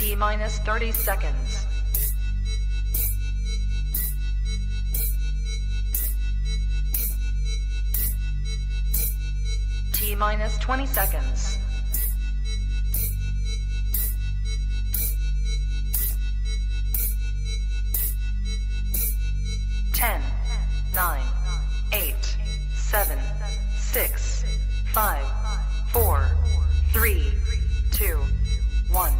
T minus 30 seconds. T minus 20 seconds. 10, 9, 8, 7, 6, 5, 4, 3, 2, 1,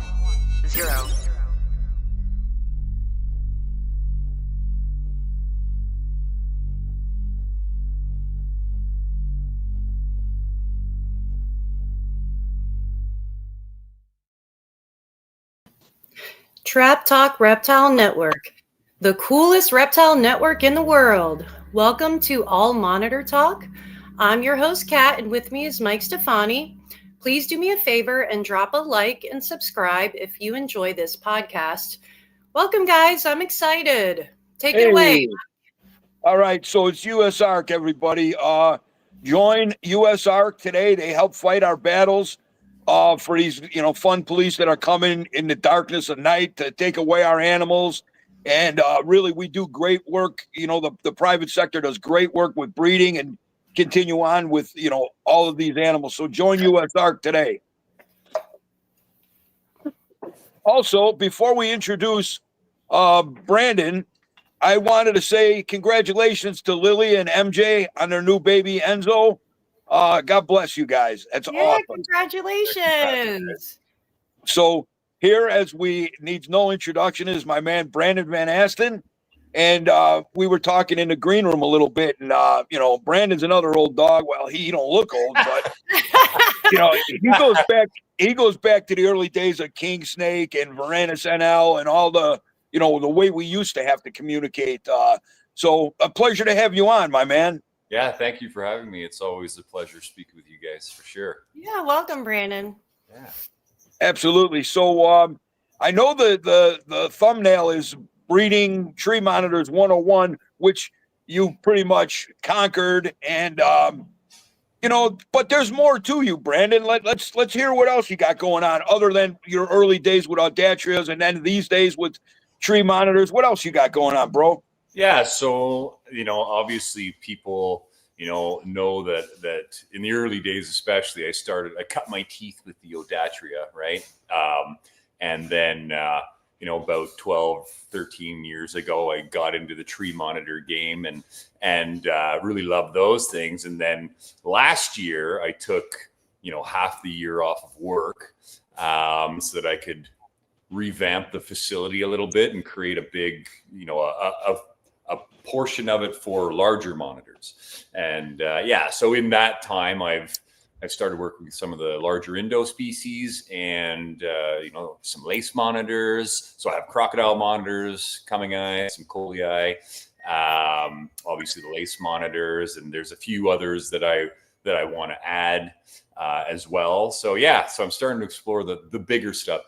0. Trap Talk Reptile Network, the coolest reptile network in the world. Welcome to All Monitor Talk. I'm your host, Kat, and with me is Mike Stefani. Please do me a favor and drop a like and subscribe if you enjoy this podcast. Welcome, guys. I'm excited. Take it away. All right, so it's US ARC, everybody. Join US ARC today. They help fight our battles for these, fun police that are coming in the darkness of night to take away our animals. And really, we do great work. The private sector does great work with breeding and continue on with, all of these animals. So join US ARC today. Also, before we introduce Brandon, I wanted to say congratulations to Lily and MJ on their new baby, Enzo. God bless you guys. That's awesome. Congratulations. So here, as we needs no introduction, is my man, Brandon Van Asten. And we were talking in the green room a little bit. And, Brandon's another old dog. Well, he don't look old, but, he goes back to the early days of King Snake and Varanus NL and all the, the way we used to have to communicate. So a pleasure to have you on, my man. Yeah, thank you for having me. It's always a pleasure speaking with you guys, for sure. Yeah, welcome, Brandon. Yeah, absolutely. So I know the thumbnail is Breeding Tree Monitors 101, which you pretty much conquered, and but there's more to you, Brandon. Let's hear what else you got going on other than your early days with Audatrias and then these days with Tree Monitors. What else you got going on, bro? Yeah, so obviously people know that in the early days, especially, I cut my teeth with the Audatria, right? And then about 12, 13 years ago, I got into the tree monitor game and really loved those things. And then last year, I took half the year off of work so that I could revamp the facility a little bit and create a big, a portion of it for larger monitors. And so in that time, I've started working with some of the larger Indo species and, some lace monitors. So I have crocodile monitors, coming eye, some colii, obviously the lace monitors, and there's a few others that I want to add as well. So so I'm starting to explore the bigger stuff.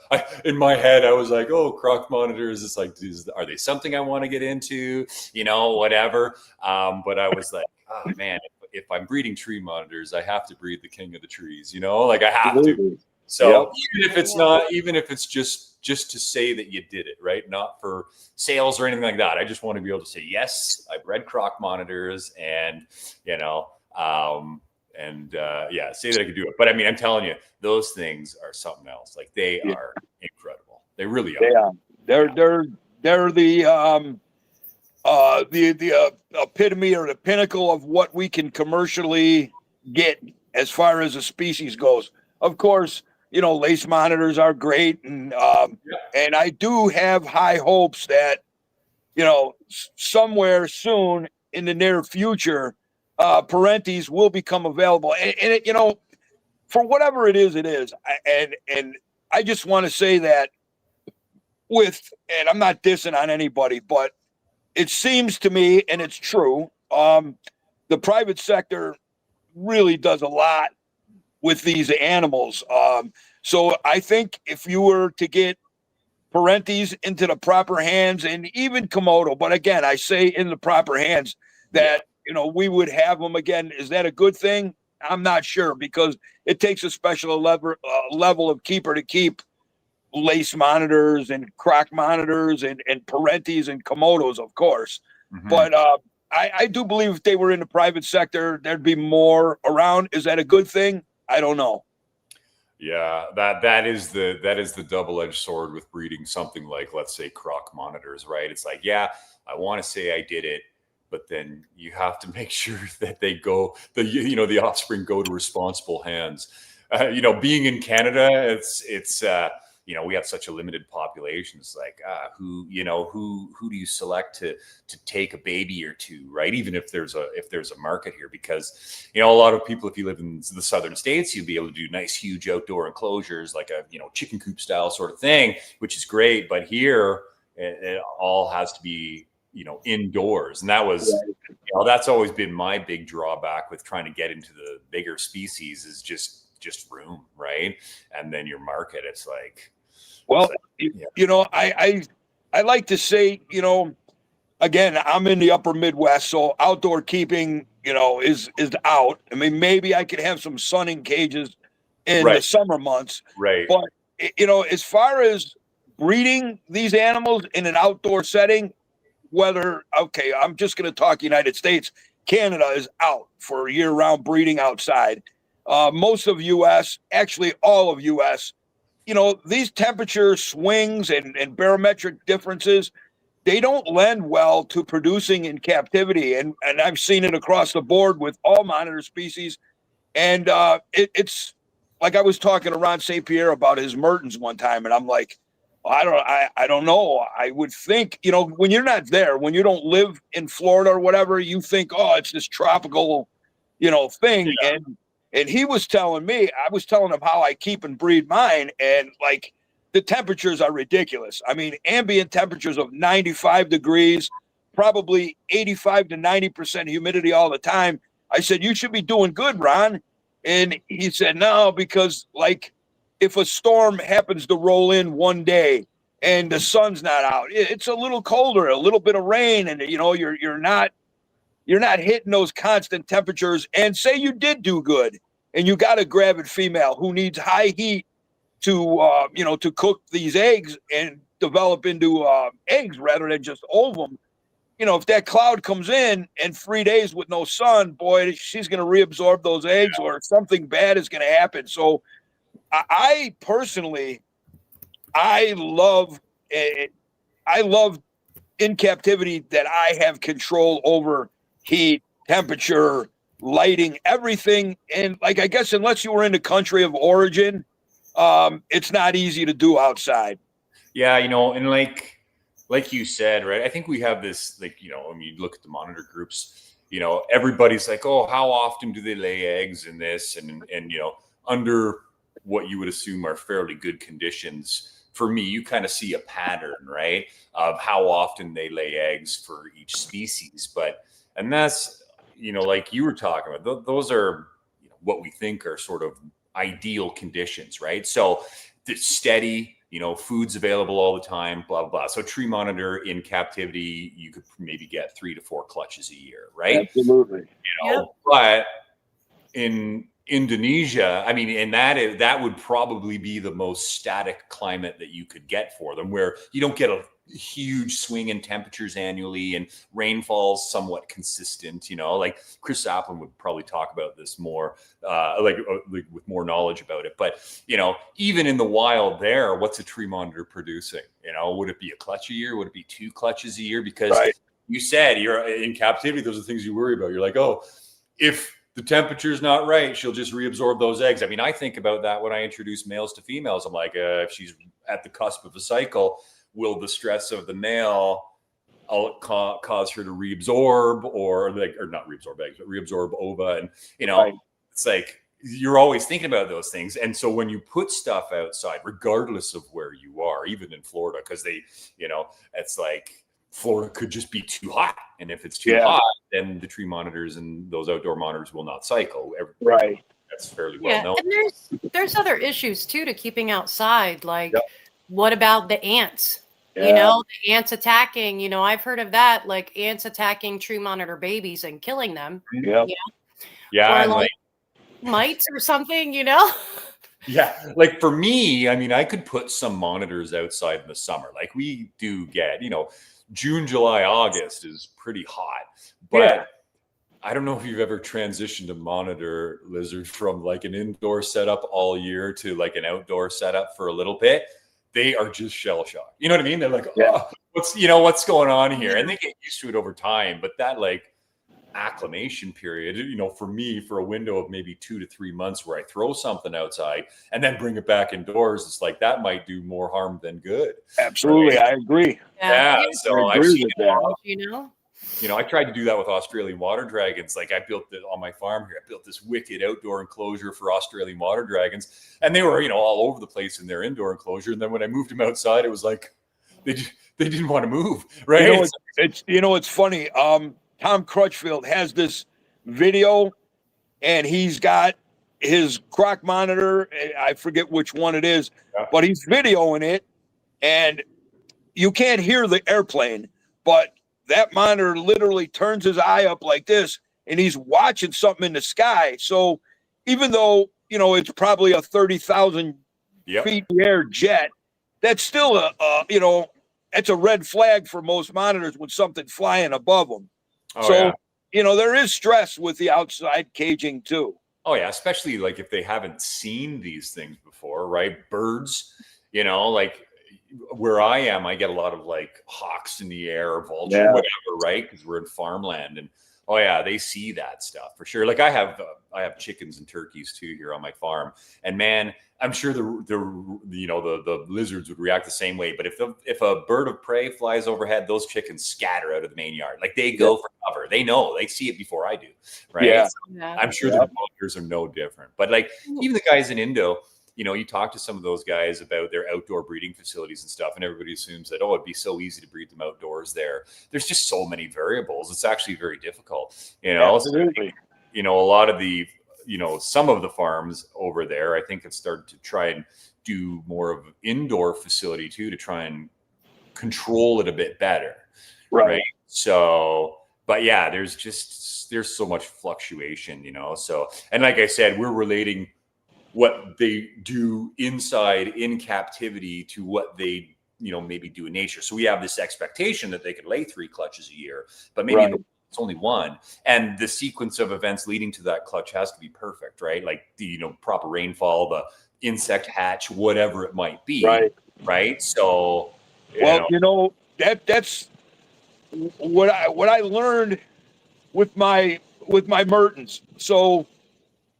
In my head, I was like, oh, croc monitors. It's like, are they something I want to get into? Whatever. But I was like, oh man, if I'm breeding tree monitors, I have to breed the king of the trees. I have to. So even if it's just to say that you did it, right? Not for sales or anything like that. I just want to be able to say, yes, I bred croc monitors and, say that I could do it. But I mean, I'm telling you, those things are something else. Like they are incredible. They really are. They're the epitome or the pinnacle of what we can commercially get as far as a species goes. Of course, lace monitors are great. And I do have high hopes that, somewhere soon in the near future, Parentes will become available. And it, for whatever it is. And I just want to say that and I'm not dissing on anybody, but it seems to me, and it's true, the private sector really does a lot with these animals. So I think if you were to get Parentes into the proper hands, and even Komodo, but again, I say in the proper hands, that we would have them again. Is that a good thing? I'm not sure, because it takes a special level of keeper to keep lace monitors and croc monitors and Parentes and Komodos, of course. Mhm. But I do believe if they were in the private sector, there'd be more around. Is that a good thing? I don't know. Yeah, that is the double-edged sword with breeding something like, let's say, croc monitors, right? It's like, yeah, I want to say I did it, but then you have to make sure that the offspring go to responsible hands. Being in Canada, it's we have such a limited population. It's like, who do you select to take a baby or two, right? Even if there's a market here, because a lot of people, if you live in the southern states, you'll be able to do nice, huge outdoor enclosures, like a chicken coop style sort of thing, which is great. But here, it all has to be indoors, and that's always been my big drawback with trying to get into the bigger species, is just room, right? And then your market, it's like, well, I like to say, again, I'm in the upper Midwest, so outdoor keeping, is out. I mean, maybe I could have some sunning cages in the summer months, right? But as far as breeding these animals in an outdoor setting, I'm just going to talk United States. Canada is out for year-round breeding outside. Most of U.S., actually all of U.S., these temperature swings and barometric differences, they don't lend well to producing in captivity. And I've seen it across the board with all monitor species. And it's like, I was talking to Ron St. Pierre about his Mertens one time, and I'm like, I don't know. I would think, when you're not there, when you don't live in Florida or whatever, you think, oh, it's this tropical, thing. Yeah. And he was telling me, I was telling him how I keep and breed mine. And like, the temperatures are ridiculous. I mean, ambient temperatures of 95 degrees, probably 85 to 90% humidity all the time. I said, you should be doing good, Ron. And he said, no, because like, if a storm happens to roll in one day and the sun's not out, it's a little colder, a little bit of rain, and you're not hitting those constant temperatures. And say you did do good, and you got a gravid female who needs high heat to cook these eggs and develop into eggs rather than just ovum. If that cloud comes in and 3 days with no sun, boy, she's going to reabsorb those eggs, or something bad is going to happen. So I personally, I love in captivity that I have control over heat, temperature, lighting, everything. And like, I guess unless you were in the country of origin, it's not easy to do outside. Yeah, and like you said, right? I think we have this, you look at the monitor groups, everybody's like, oh, how often do they lay eggs in this? And under what you would assume are fairly good conditions, for me, you kind of see a pattern, right, of how often they lay eggs for each species. And that's, like you were talking about, those are what we think are sort of ideal conditions, right? So it's steady, food's available all the time, blah, blah. So tree monitor in captivity, you could maybe get 3 to 4 clutches a year, right? Absolutely. But in Indonesia, I mean, and that would probably be the most static climate that you could get for them, where you don't get a huge swing in temperatures annually, and rainfall's somewhat consistent. Like Chris Applin would probably talk about this more, like with more knowledge about it. But even in the wild, there, what's a tree monitor producing? Would it be a clutch a year? Would it be 2 clutches a year? Because you said you're in captivity. Those are things you worry about. You're like, oh, if the temperature's not right, she'll just reabsorb those eggs. I mean, I think about that when I introduce males to females. I'm like, if she's at the cusp of a cycle, will the stress of the male cause her to reabsorb, or not reabsorb eggs, but reabsorb ova? And, It's like, you're always thinking about those things. And so when you put stuff outside, regardless of where you are, even in Florida, because it's like, Florida could just be too hot. And if it's too hot, then the tree monitors and those outdoor monitors will not cycle. Right. That's fairly well known. And there's other issues too to keeping outside. Like, what about the ants? The ants attacking, I've heard of that, like ants attacking tree monitor babies and killing them. Yeah. Yeah. Or like mites or something, Yeah, like for me, I mean, I could put some monitors outside in the summer. Like we do get, June, July, August is pretty hot. But Yeah. I don't know if you've ever transitioned to monitor lizard from like an indoor setup all year to like an outdoor setup for a little bit. They are just shell shocked. You know what I mean? They're like, Yeah. oh, what's going on here? And they get used to it over time. But that like acclimation period, for me, for a window of maybe 2 to 3 months where I throw something outside and then bring it back indoors, it's like that might do more harm than good. Absolutely. Right? I agree. Yeah. Yeah. So I I've agree seen with it a lot. I tried to do that with Australian water dragons. Like I built it on my farm here. I built this wicked outdoor enclosure for Australian water dragons, and they were, all over the place in their indoor enclosure. And then when I moved them outside, it was like they didn't want to move. Right? It's funny. Tom Crutchfield has this video, and he's got his croc monitor. I forget which one it is, but he's videoing it, and you can't hear the airplane, but that monitor literally turns his eye up like this, and he's watching something in the sky. So even though, it's probably a 30,000 feet in the air jet, that's still that's a red flag for most monitors when something's flying above them. There is stress with the outside caging too. Oh yeah, especially like if they haven't seen these things before, right? Birds, like where I am, I get a lot of like hawks in the air, or vulture, whatever, right? Because we're in farmland, and oh yeah, they see that stuff for sure. Like I have chickens and turkeys too here on my farm, and man, I'm sure the lizards would react the same way. But if a bird of prey flies overhead, those chickens scatter out of the main yard. Like they go for cover. They know, they see it before I do, right? Yeah. So I'm sure the monitors are no different. But like even the guys in Indo, you talk to some of those guys about their outdoor breeding facilities and stuff, and everybody assumes that, it'd be so easy to breed them outdoors there. There's just so many variables. It's actually very difficult, Absolutely. A lot of the, some of the farms over there, I think it's started to try and do more of an indoor facility too, to try and control it a bit better. Right. So, but yeah, there's so much fluctuation, so, and like I said, we're relating what they do inside in captivity to what they, maybe do in nature. So we have this expectation that they could lay 3 clutches a year, but maybe it's only 1. And the sequence of events leading to that clutch has to be perfect, right? Like the, proper rainfall, the insect hatch, whatever it might be. Right. So, that's what I learned with my Mertens. So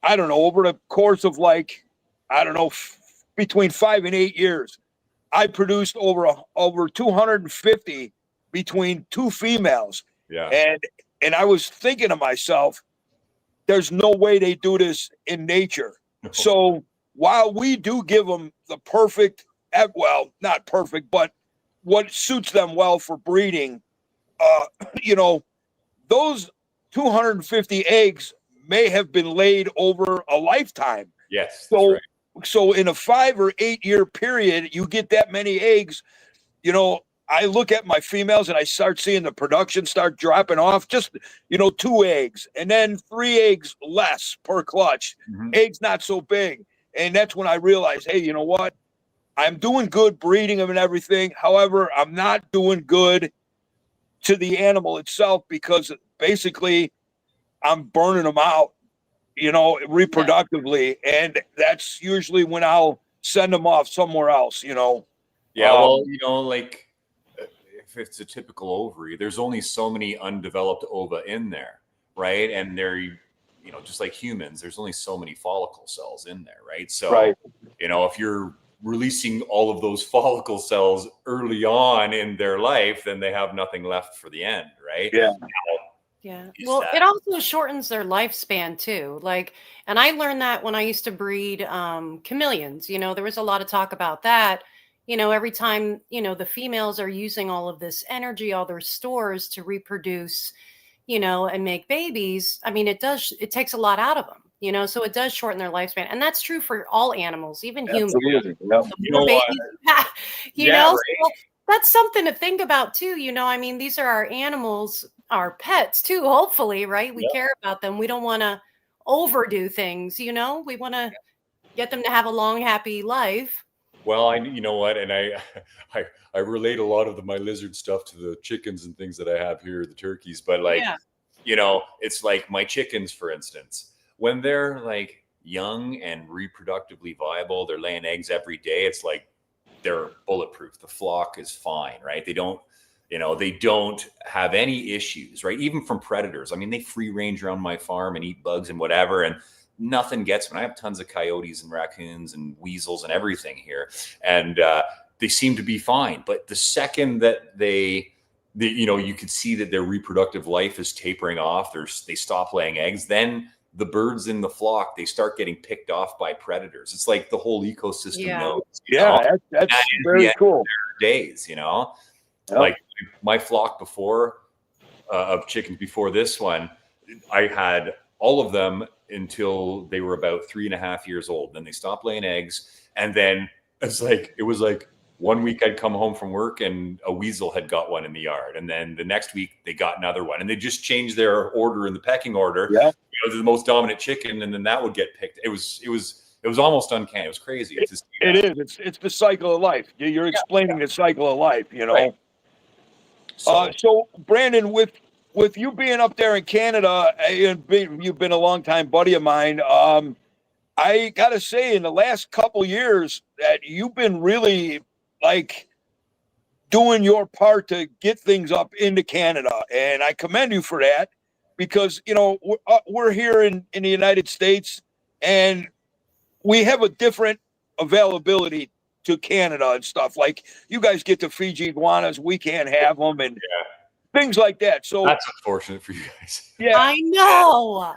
I don't know, over the course of between 5 and 8 years, I produced over 250 between 2 females. Yeah. And I was thinking to myself, there's no way they do this in nature. So while we do give them the perfect, not perfect, but what suits them well for breeding, those 250 eggs may have been laid over a lifetime. Yes. So in a 5 or 8 year period, you get that many eggs. I look at my females and I start seeing the production start dropping off. Just 2 eggs, and then 3 eggs less per clutch. Eggs not so big, and that's when I realized, hey, you know what? I'm doing good breeding them and everything. However, I'm not doing good to the animal itself, because basically I'm burning them out, reproductively. And that's usually when I'll send them off somewhere else, Yeah. Well, like if it's a typical ovary, there's only so many undeveloped ova in there. Right. And they're, just like humans, there's only so many follicle cells in there. Right. So, if you're releasing all of those follicle cells early on in their life, then they have nothing left for the end. Right. Yeah. Yeah. Well, it also shortens their lifespan too. And I learned that when I used to breed chameleons. There was a lot of talk about that. Every time, the females are using all of this energy, all their stores to reproduce, and make babies. I mean, it takes a lot out of them, so it does shorten their lifespan. And that's true for all animals, even humans. So that's something to think about too. I mean, these are our animals, our pets too, hopefully, right? We care about them. We don't want to overdo things, we want to get them to have a long, happy life. Well, you know what, and I relate a lot of my lizard stuff to the chickens and things that I have here, the turkeys. But like, Yeah. it's like my chickens, for instance, when they're like young and reproductively viable, they're laying eggs every day. It's like they're bulletproof. The flock is fine, right? They don't have any issues, right? Even from predators. I mean, they free range around my farm and eat bugs and whatever, and nothing gets them. I have tons of coyotes and raccoons and weasels and everything here, and they seem to be fine. But the second that you could see that their reproductive life is tapering off, they stop laying eggs, then the birds in the flock, they start getting picked off by predators. It's like the whole ecosystem knows. That's very cool. Days, like my flock before of chickens before this one, I had all of them until they were about 3.5 years old. Then they stopped laying eggs. And then it was like 1 week I'd come home from work and a weasel had got one in the yard. And then the next week they got another one, and they just changed their order in the pecking order. Yeah. The most dominant chicken. And then that would get picked. It was almost uncanny. It was crazy. It is. It's the cycle of life. You're explaining the cycle of life, Right. So Brandon, with you being up there in Canada, and you've been a longtime buddy of mine. I gotta say, in the last couple years, that you've been really like doing your part to get things up into Canada, and I commend you for that, because we're here in the United States, and we have a different availability to Canada and stuff. Like, you guys get the Fiji iguanas, we can't have them, and things like that. So that's unfortunate for you guys. Yeah, I know.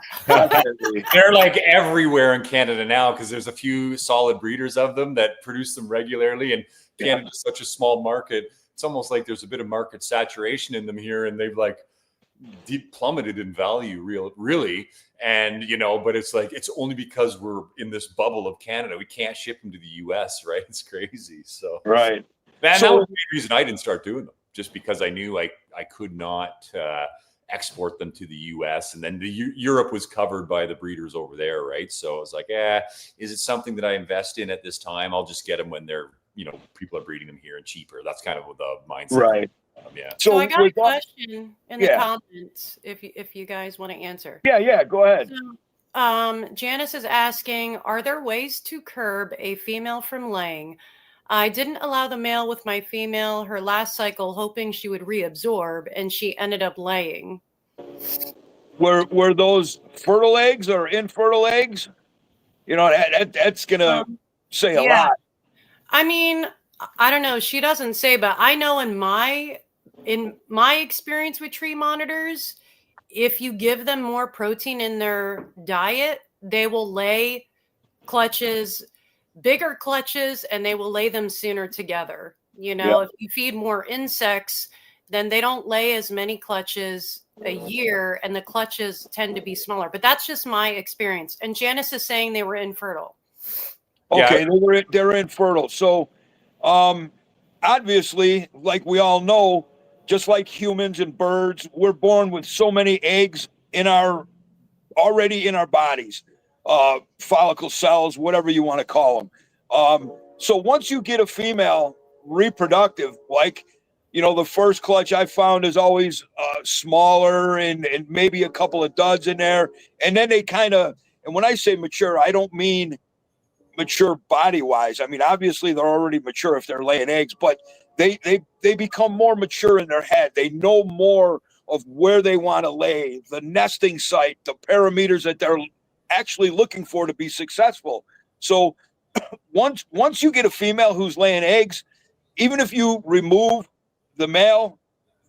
They're like everywhere in Canada now because there's a few solid breeders of them that produce them regularly, and Canada's such a small market. It's almost like there's a bit of market saturation in them here, and they've like deep plummeted in value, really. And but it's like, it's only because we're in this bubble of Canada, we can't ship them to the US, right? It's crazy. So right. That was the reason I didn't start doing them, just because I knew I could not export them to the US, and then Europe was covered by the breeders over there, right? So I was like, is it something that I invest in at this time? I'll just get them when they're people are breeding them here and cheaper. That's kind of the mindset, right? So I got a question in the comments if you guys want to answer. Yeah, go ahead. So, Janice is asking, are there ways to curb a female from laying? I didn't allow the male with my female her last cycle, hoping she would reabsorb, and she ended up laying. Were those fertile eggs or infertile eggs? That's gonna say a lot. I mean, I don't know. She doesn't say, but I know in my experience with tree monitors, if you give them more protein in their diet, they will lay clutches, bigger clutches, and they will lay them sooner together. If you feed more insects, then they don't lay as many clutches a year, and the clutches tend to be smaller. But that's just my experience. And Janice is saying they were infertile. Okay, they're infertile. So, obviously, like we all know, just like humans and birds, we're born with so many eggs already in our bodies, follicle cells, whatever you want to call them. So once you get a female reproductive, like, the first clutch I found is always smaller and maybe a couple of duds in there. And then they kind of, and when I say mature, I don't mean mature body wise. I mean, obviously they're already mature if they're laying eggs, but they become more mature in their head. They know more of where they want to lay, the nesting site, the parameters that they're actually looking for to be successful. So once you get a female who's laying eggs, even if you remove the male,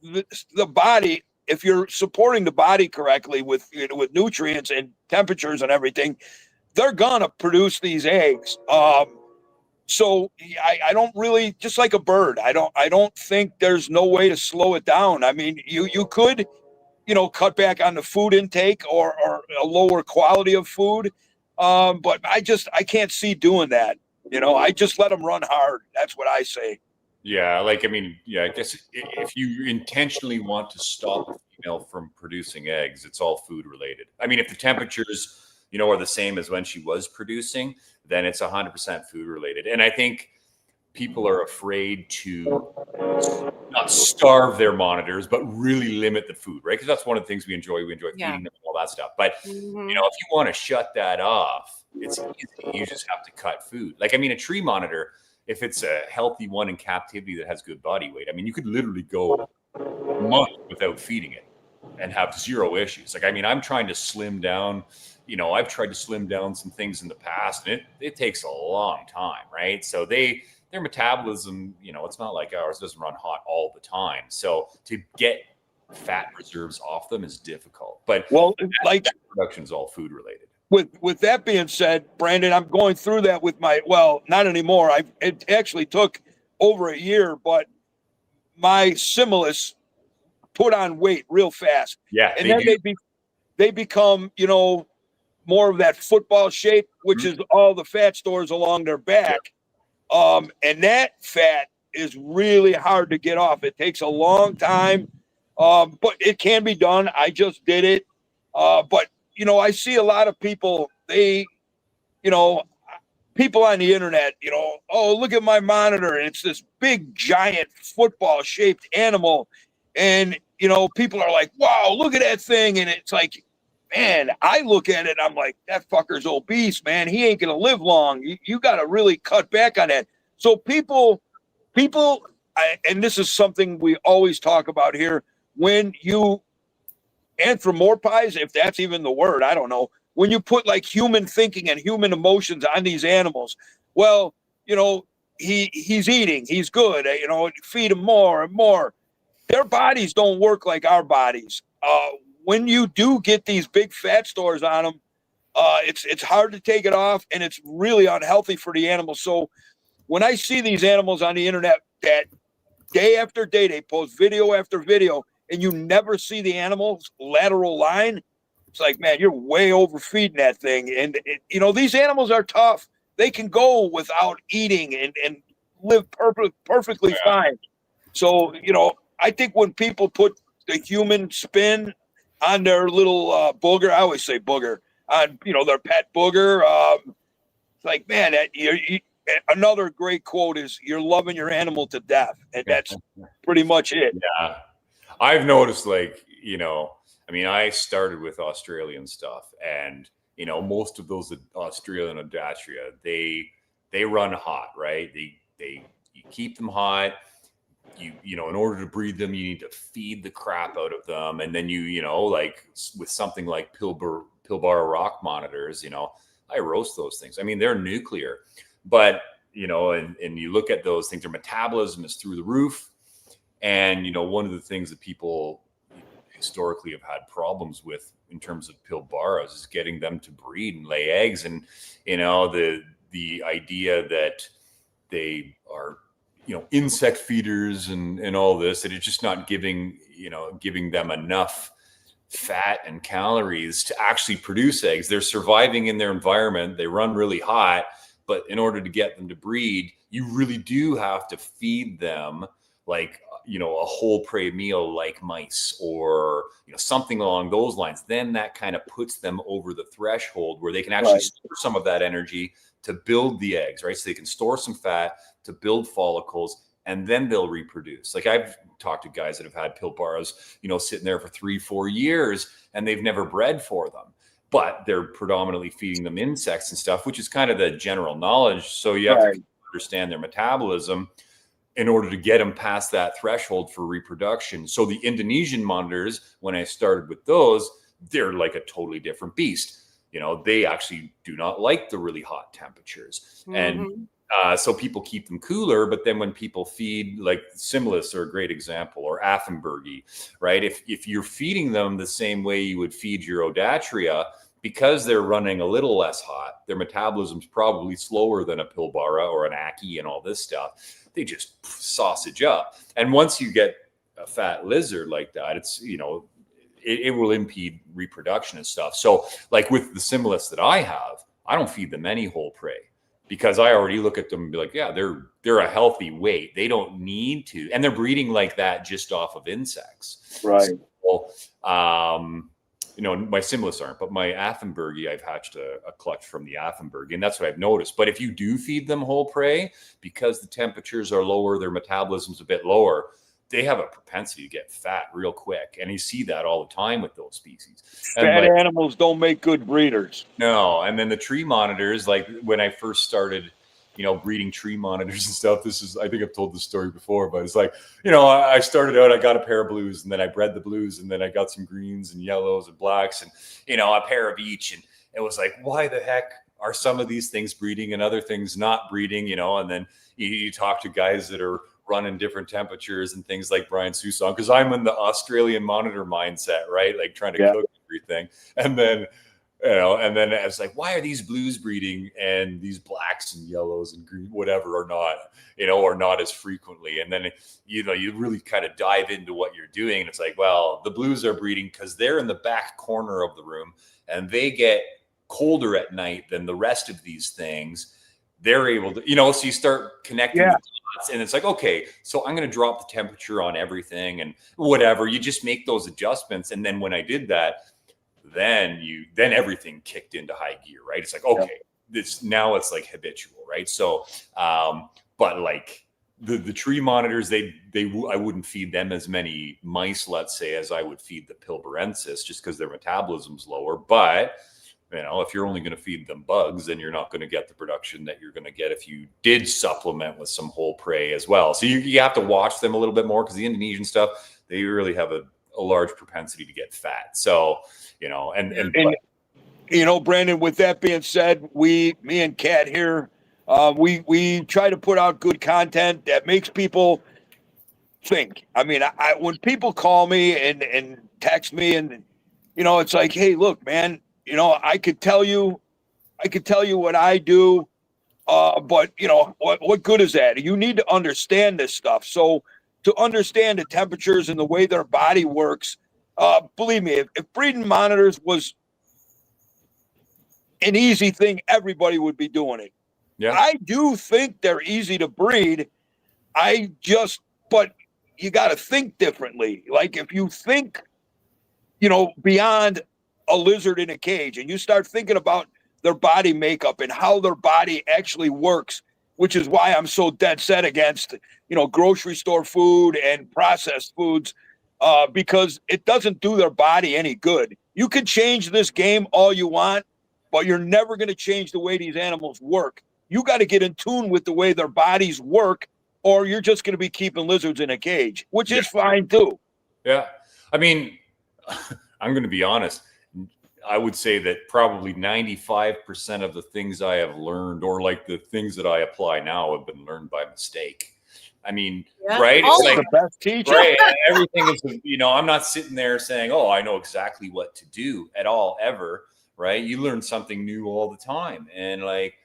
the body, if you're supporting the body correctly with nutrients and temperatures and everything, they're gonna produce these eggs. So I don't really, just like a bird, I don't think there's no way to slow it down. I mean, you could, cut back on the food intake or a lower quality of food. But I can't see doing that. I just let them run hard. That's what I say. Yeah. I guess if you intentionally want to stop a female from producing eggs, it's all food related. I mean, if the temperatures are the same as when she was producing, then it's 100% food related. And I think people are afraid to not starve their monitors, but really limit the food, right? Because that's one of the things we enjoy. We enjoy feeding them and all that stuff. But, if you want to shut that off, it's easy. You just have to cut food. Like, I mean, a tree monitor, if it's a healthy one in captivity that has good body weight, I mean, you could literally go a month without feeding it and have zero issues. Like, I mean, I'm trying to slim down, I've tried to slim down some things in the past, and it takes a long time, right? So their metabolism, it's not like ours, doesn't run hot all the time. So to get fat reserves off them is difficult. But that production is all food related. With that being said, Brandon, I'm going through that with not anymore. It actually took over a year, but my Similis put on weight real fast. Yeah. And then they become, more of that football shape, which is all the fat stores along their back. Yeah. And that fat is really hard to get off. It takes a long time, but it can be done. I just did it. But, I see a lot of people, people on the internet, oh, look at my monitor. And it's this big, giant football shaped animal. And, people are like, wow, look at that thing. And it's like, man, I look at it, I'm like, that fucker's obese, man. He ain't going to live long. You got to really cut back on that. So people, and this is something we always talk about here, when you anthropomorphize, if that's even the word, I don't know, when you put like human thinking and human emotions on these animals, well, he's eating, he's good, feed him more and more. Their bodies don't work like our bodies. When you do get these big fat stores on them, it's hard to take it off, and it's really unhealthy for the animals. So when I see these animals on the internet that day after day, they post video after video, and you never see the animal's lateral line, it's like, man, you're way overfeeding that thing. And, these animals are tough. They can go without eating and live perfectly fine. So, I think when people put the human spin on their little booger, I always say booger, on, their pet booger, it's like, man, another great quote is, you're loving your animal to death. And that's pretty much it. Yeah. I've noticed, I started with Australian stuff, and, most of those Australian Odacria, they run hot, right? You keep them hot. In order to breed them, you need to feed the crap out of them. And then like with something like Pilbara rock monitors, I roast those things. I mean, they're nuclear, but, and you look at those things, their metabolism is through the roof. And, one of the things that people historically have had problems with in terms of Pilbaras is getting them to breed and lay eggs. And, the idea that they are, insect feeders and all this, that it's just not giving them enough fat and calories to actually produce eggs. They're surviving in their environment. They run really hot, but in order to get them to breed, you really do have to feed them like, a whole prey meal like mice or, something along those lines. Then that kind of puts them over the threshold where they can actually store some of that energy to build the eggs, right? So they can store some fat to build follicles, and then they'll reproduce. Like, I've talked to guys that have had Pilbaras, sitting there for 3-4 years, and they've never bred for them, but they're predominantly feeding them insects and stuff, which is kind of the general knowledge. So you have to understand their metabolism in order to get them past that threshold for reproduction. So the Indonesian monitors, when I started with those, they're like a totally different beast. They actually do not like the really hot temperatures. And so people keep them cooler, but then when people feed, like Similis are a great example, or Affenbergi, right? If you're feeding them the same way you would feed your Odacria, because they're running a little less hot, their metabolism's probably slower than a Pilbara or an Aki and all this stuff. They just sausage up. And once you get a fat lizard like that, it's, it will impede reproduction and stuff. So like with the Similis that I have, I don't feed them any whole prey, because I already look at them and be like, yeah, they're a healthy weight. They don't need to. And they're breeding like that just off of insects. Right. So, my Similis aren't, but my Affenbergi, I've hatched a clutch from the Affenbergi, and that's what I've noticed. But if you do feed them whole prey, because the temperatures are lower, their metabolism's a bit lower, they have a propensity to get fat real quick. And you see that all the time with those species. Fat animals don't make good breeders. No. And then the tree monitors, like when I first started, breeding tree monitors and stuff, I think I've told this story before, but it's like, I started out, I got a pair of blues, and then I bred the blues, and then I got some greens and yellows and blacks and, a pair of each. And it was like, why the heck are some of these things breeding and other things not breeding, and then you talk to guys that are running different temperatures and things like Brian Susan, because I'm in the Australian monitor mindset, right? Like trying to cook everything. And then, it's like, why are these blues breeding and these blacks and yellows and green, whatever, are not, or not as frequently? And then, you really kind of dive into what you're doing. And it's like, well, the blues are breeding because they're in the back corner of the room and they get colder at night than the rest of these things. They're able to, so you start connecting the dots, and it's like, okay, so I'm going to drop the temperature on everything and whatever. You just make those adjustments. And then when I did that, then everything kicked into high gear, right? It's like, okay, now it's like habitual, right? So, but like the tree monitors, I wouldn't feed them as many mice, let's say, as I would feed the Pilbarensis, just because their metabolism's lower. But if you're only going to feed them bugs, then you're not going to get the production that you're going to get if you did supplement with some whole prey as well. So you have to watch them a little bit more, because the Indonesian stuff, they really have a large propensity to get fat. So, Brandon, with that being said, me and Kat here, we try to put out good content that makes people think. I mean, when people call me and text me, and it's like, hey, look, man, I could tell you what I do, but what good is that? You need to understand this stuff. So to understand the temperatures and the way their body works, believe me, if breeding monitors was an easy thing, everybody would be doing it. Yeah, I do think they're easy to breed. But you got to think differently. Like if you think, beyond a lizard in a cage, and you start thinking about their body makeup and how their body actually works, which is why I'm so dead set against, grocery store food and processed foods, because it doesn't do their body any good. You can change this game all you want, but you're never going to change the way these animals work. You got to get in tune with the way their bodies work, or you're just going to be keeping lizards in a cage, which is fine too. Yeah. I mean, I'm going to be honest. I would say that probably 95% of the things I have learned, or like the things that I apply now, have been learned by mistake. I mean, right? It's like the best teacher. Right? Everything is, I'm not sitting there saying, oh, I know exactly what to do at all, ever. Right? You learn something new all the time. And like,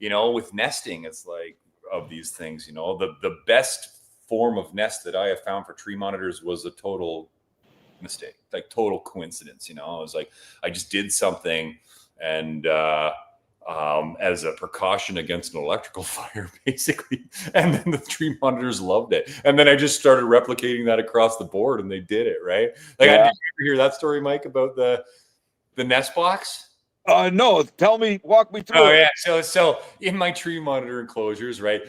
with nesting, it's like, of these things, the best form of nest that I have found for tree monitors was a total mistake, like total coincidence. I was like, I just did something, and as a precaution against an electrical fire, basically. And then the tree monitors loved it. And then I just started replicating that across the board, and they did it, right? Like, did you ever hear that story, Mike, about the nest box? No, walk me through. Oh, yeah. So in my tree monitor enclosures, right,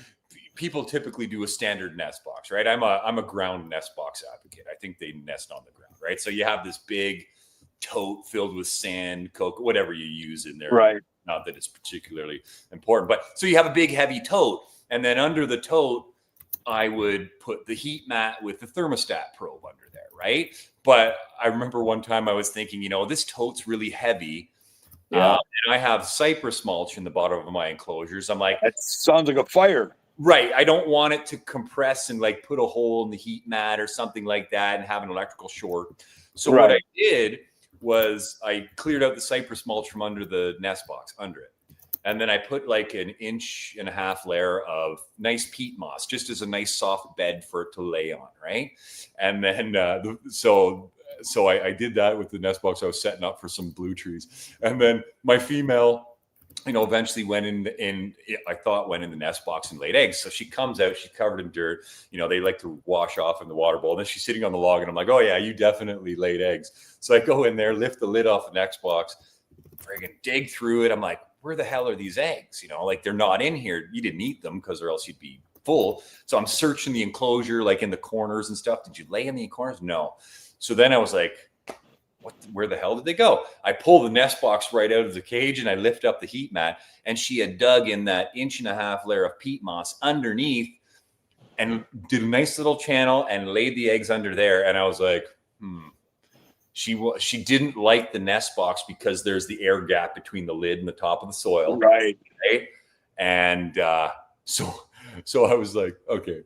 people typically do a standard nest box, right? I'm a ground nest box advocate. I think they nest on the ground, right? So you have this big tote filled with sand, coke, whatever you use in there. Right. Not that it's particularly important, but so you have a big heavy tote, and then under the tote, I would put the heat mat with the thermostat probe under there, right? But I remember one time I was thinking, this tote's really heavy. And I have cypress mulch in the bottom of my enclosures. I'm like, that sounds like a fire. Right. I don't want it to compress and like put a hole in the heat mat or something like that and have an electrical short. So what I did was I cleared out the cypress mulch from under the nest box, under it. And then I put like an 1.5 inch layer of nice peat moss, just as a nice soft bed for it to lay on. Right. And then, so I did that with the nest box I was setting up for some blue trees. And then my female eventually went in the nest box and laid eggs. So she comes out, she's covered in dirt. They like to wash off in the water bowl. And then she's sitting on the log, and I'm like, oh yeah, you definitely laid eggs. So I go in there, lift the lid off the nest box, friggin' dig through it. I'm like, where the hell are these eggs? Like they're not in here. You didn't eat them or else you'd be full. So I'm searching the enclosure, like in the corners and stuff. Did you lay in the corners? No. So then I was like, where the hell did they go? I pull the nest box right out of the cage and I lift up the heat mat, and she had dug in that 1.5-inch layer of peat moss underneath and did a nice little channel and laid the eggs under there. And I was like, She didn't like the nest box because there's the air gap between the lid and the top of the soil. Right. And so I was like, okay,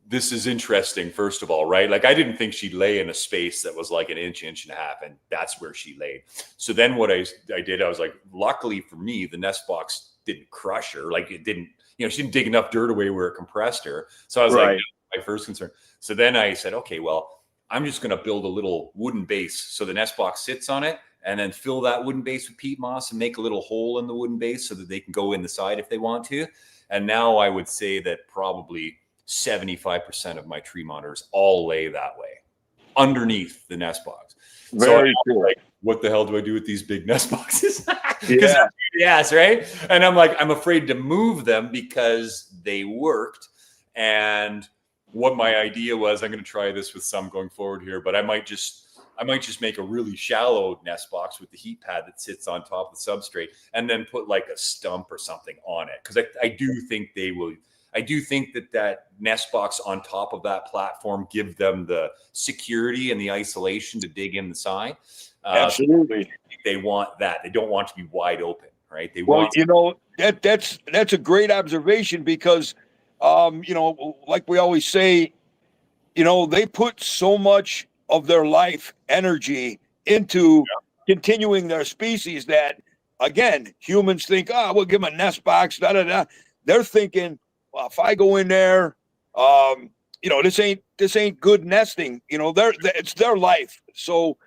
this is interesting, first of all, right? Like I didn't think she'd lay in a space that was like 1.5 inches, and that's where she laid. So then what I did, I was like, luckily for me, the nest box didn't crush her. Like it didn't, she didn't dig enough dirt away where it compressed her. So I was like, my first concern. So then I said, okay, well, I'm just going to build a little wooden base. So the nest box sits on it, and then fill that wooden base with peat moss and make a little hole in the wooden base so that they can go in the side if they want to. And now I would say that probably 75% of my tree monitors all lay that way underneath the nest box. Very cool. Like, what the hell do I do with these big nest boxes? Yeah. Yes, right. And I'm like, I'm afraid to move them because they worked. And what my idea was, I'm going to try this with some going forward here, but I might just make a really shallow nest box with the heat pad that sits on top of the substrate, and then put like a stump or something on it. Because I do think they will. I do think that nest box on top of that platform give them the security and the isolation to dig in the side. Absolutely. They want that. They don't want to be wide open, right? That's a great observation because, like we always say, they put so much of their life energy into continuing their species that, again, humans think, we'll give them a nest box, They're thinking, well, if I go in there, this ain't good nesting. It's their life, so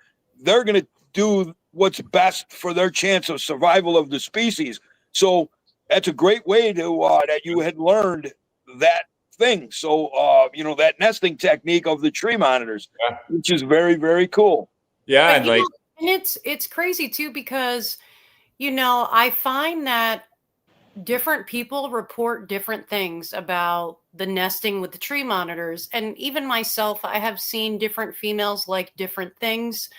they're gonna do what's best for their chance of survival of the species. So that's a great way to that you had learned that thing. So that nesting technique of the tree monitors, which is very, very cool. Yeah, and it's crazy too because I find that different people report different things about the nesting with the tree monitors. And even myself, I have seen different females like different things.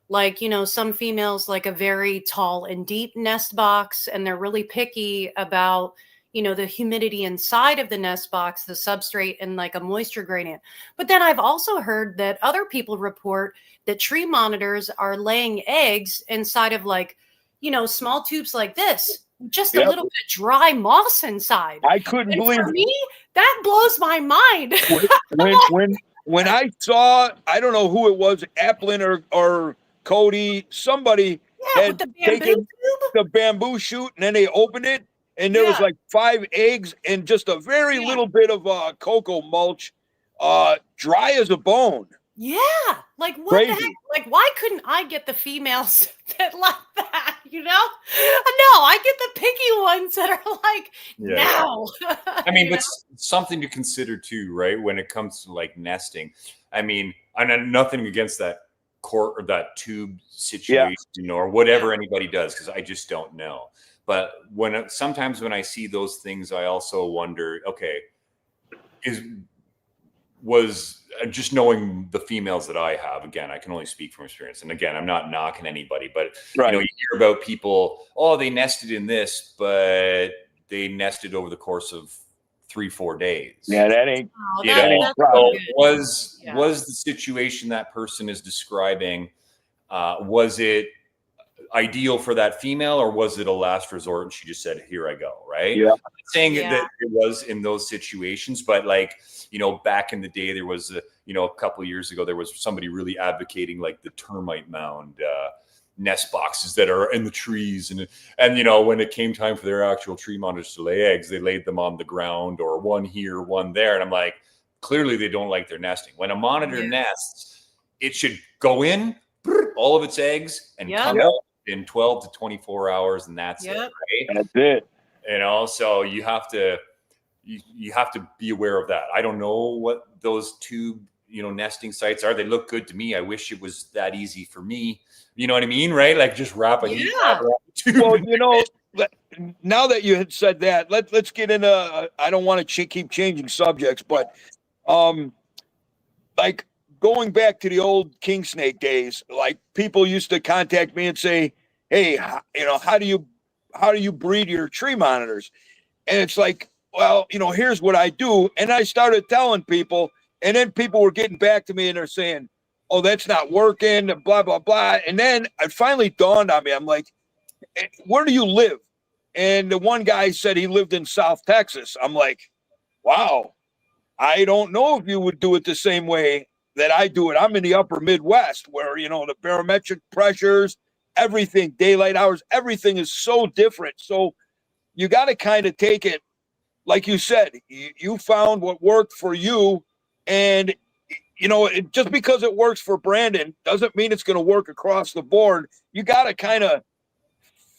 Like, some females like a very tall and deep nest box, and they're really picky about, the humidity inside of the nest box, the substrate, and like a moisture gradient. But then I've also heard that other people report that tree monitors are laying eggs inside of like, small tubes like this. Just a little bit of dry moss inside. I couldn't believe for me, that blows my mind. when I saw, I don't know who it was, Applin or Cody, somebody had taken the bamboo shoot, and then they opened it, and there was like 5 eggs and just a very little bit of cocoa mulch, dry as a bone. Yeah, like what the heck? Like, why couldn't I get the females that like that? No, I get the picky ones that are like, no. I mean, but something to consider too, right? When it comes to like nesting, I mean, I'm nothing against that court or that tube situation, or whatever anybody does, because I just don't know. But sometimes when I see those things, I also wonder, okay, was just knowing the females that I have, again, I can only speak from experience. And again, I'm not knocking anybody, but you hear about people, they nested in this, but they nested over the course of 3-4 days. Yeah, that ain't. Was the situation that person is describing, was it ideal for that female, or was it a last resort and she just said, here I go, right? Yeah. I'm not saying that it was in those situations, but like, back in the day, there was a couple of years ago, there was somebody really advocating like the termite mound nest boxes that are in the trees, and when it came time for their actual tree monitors to lay eggs, they laid them on the ground, or one here, one there, and I'm like, clearly they don't like their nesting. When a monitor nests, it should go in all of its eggs and come out in 12 to 24 hours, and that's it, Yep. right? That's it. You know, so you have to be aware of that. I don't know what those tube, nesting sites are. They look good to me. I wish it was that easy for me. You know what I mean, right? Like just wrap a heat pad around the tube. Well, now that you had said that, let's get into. I don't want to keep changing subjects, but like going back to the old king snake days, like people used to contact me and say, "Hey, how do you breed your tree monitors?" And it's like, well, here's what I do, and I started telling people, and then people were getting back to me and they're saying, "Oh, that's not working," blah blah blah, and then it finally dawned on me. I'm like, where do you live? And the one guy said he lived in South Texas. I'm like, wow, I don't know if you would do it the same way that I do it. I'm in the upper Midwest where, the barometric pressures, everything, daylight hours, everything is so different. So you got to kind of take it, like you said, you found what worked for you. And, just because it works for Brandon doesn't mean it's going to work across the board. You got to kind of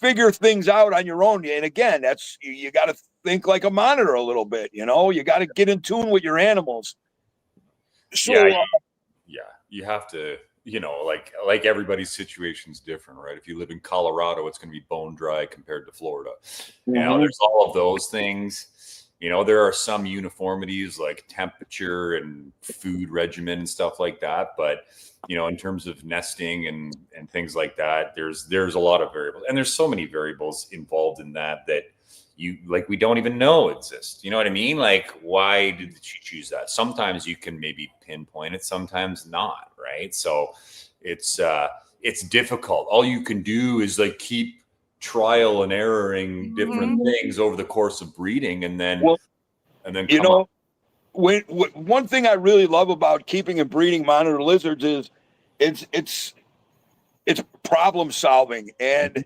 figure things out on your own. And again, that's, you got to think like a monitor a little bit, you got to get in tune with your animals. So, you have to, like everybody's situation's different, right? If you live in Colorado, it's going to be bone dry compared to Florida. There's all of those things. There are some uniformities like temperature and food regimen and stuff like that. But, in terms of nesting and things like that, there's a lot of variables, and there's so many variables involved in that we don't even know exist. You know what I mean? Like, why did you choose that? Sometimes you can maybe pinpoint it, sometimes not, right? So it's difficult. All you can do is like keep trial and erroring different things over the course of breeding, and then one thing I really love about keeping and breeding monitor lizards is it's problem solving. And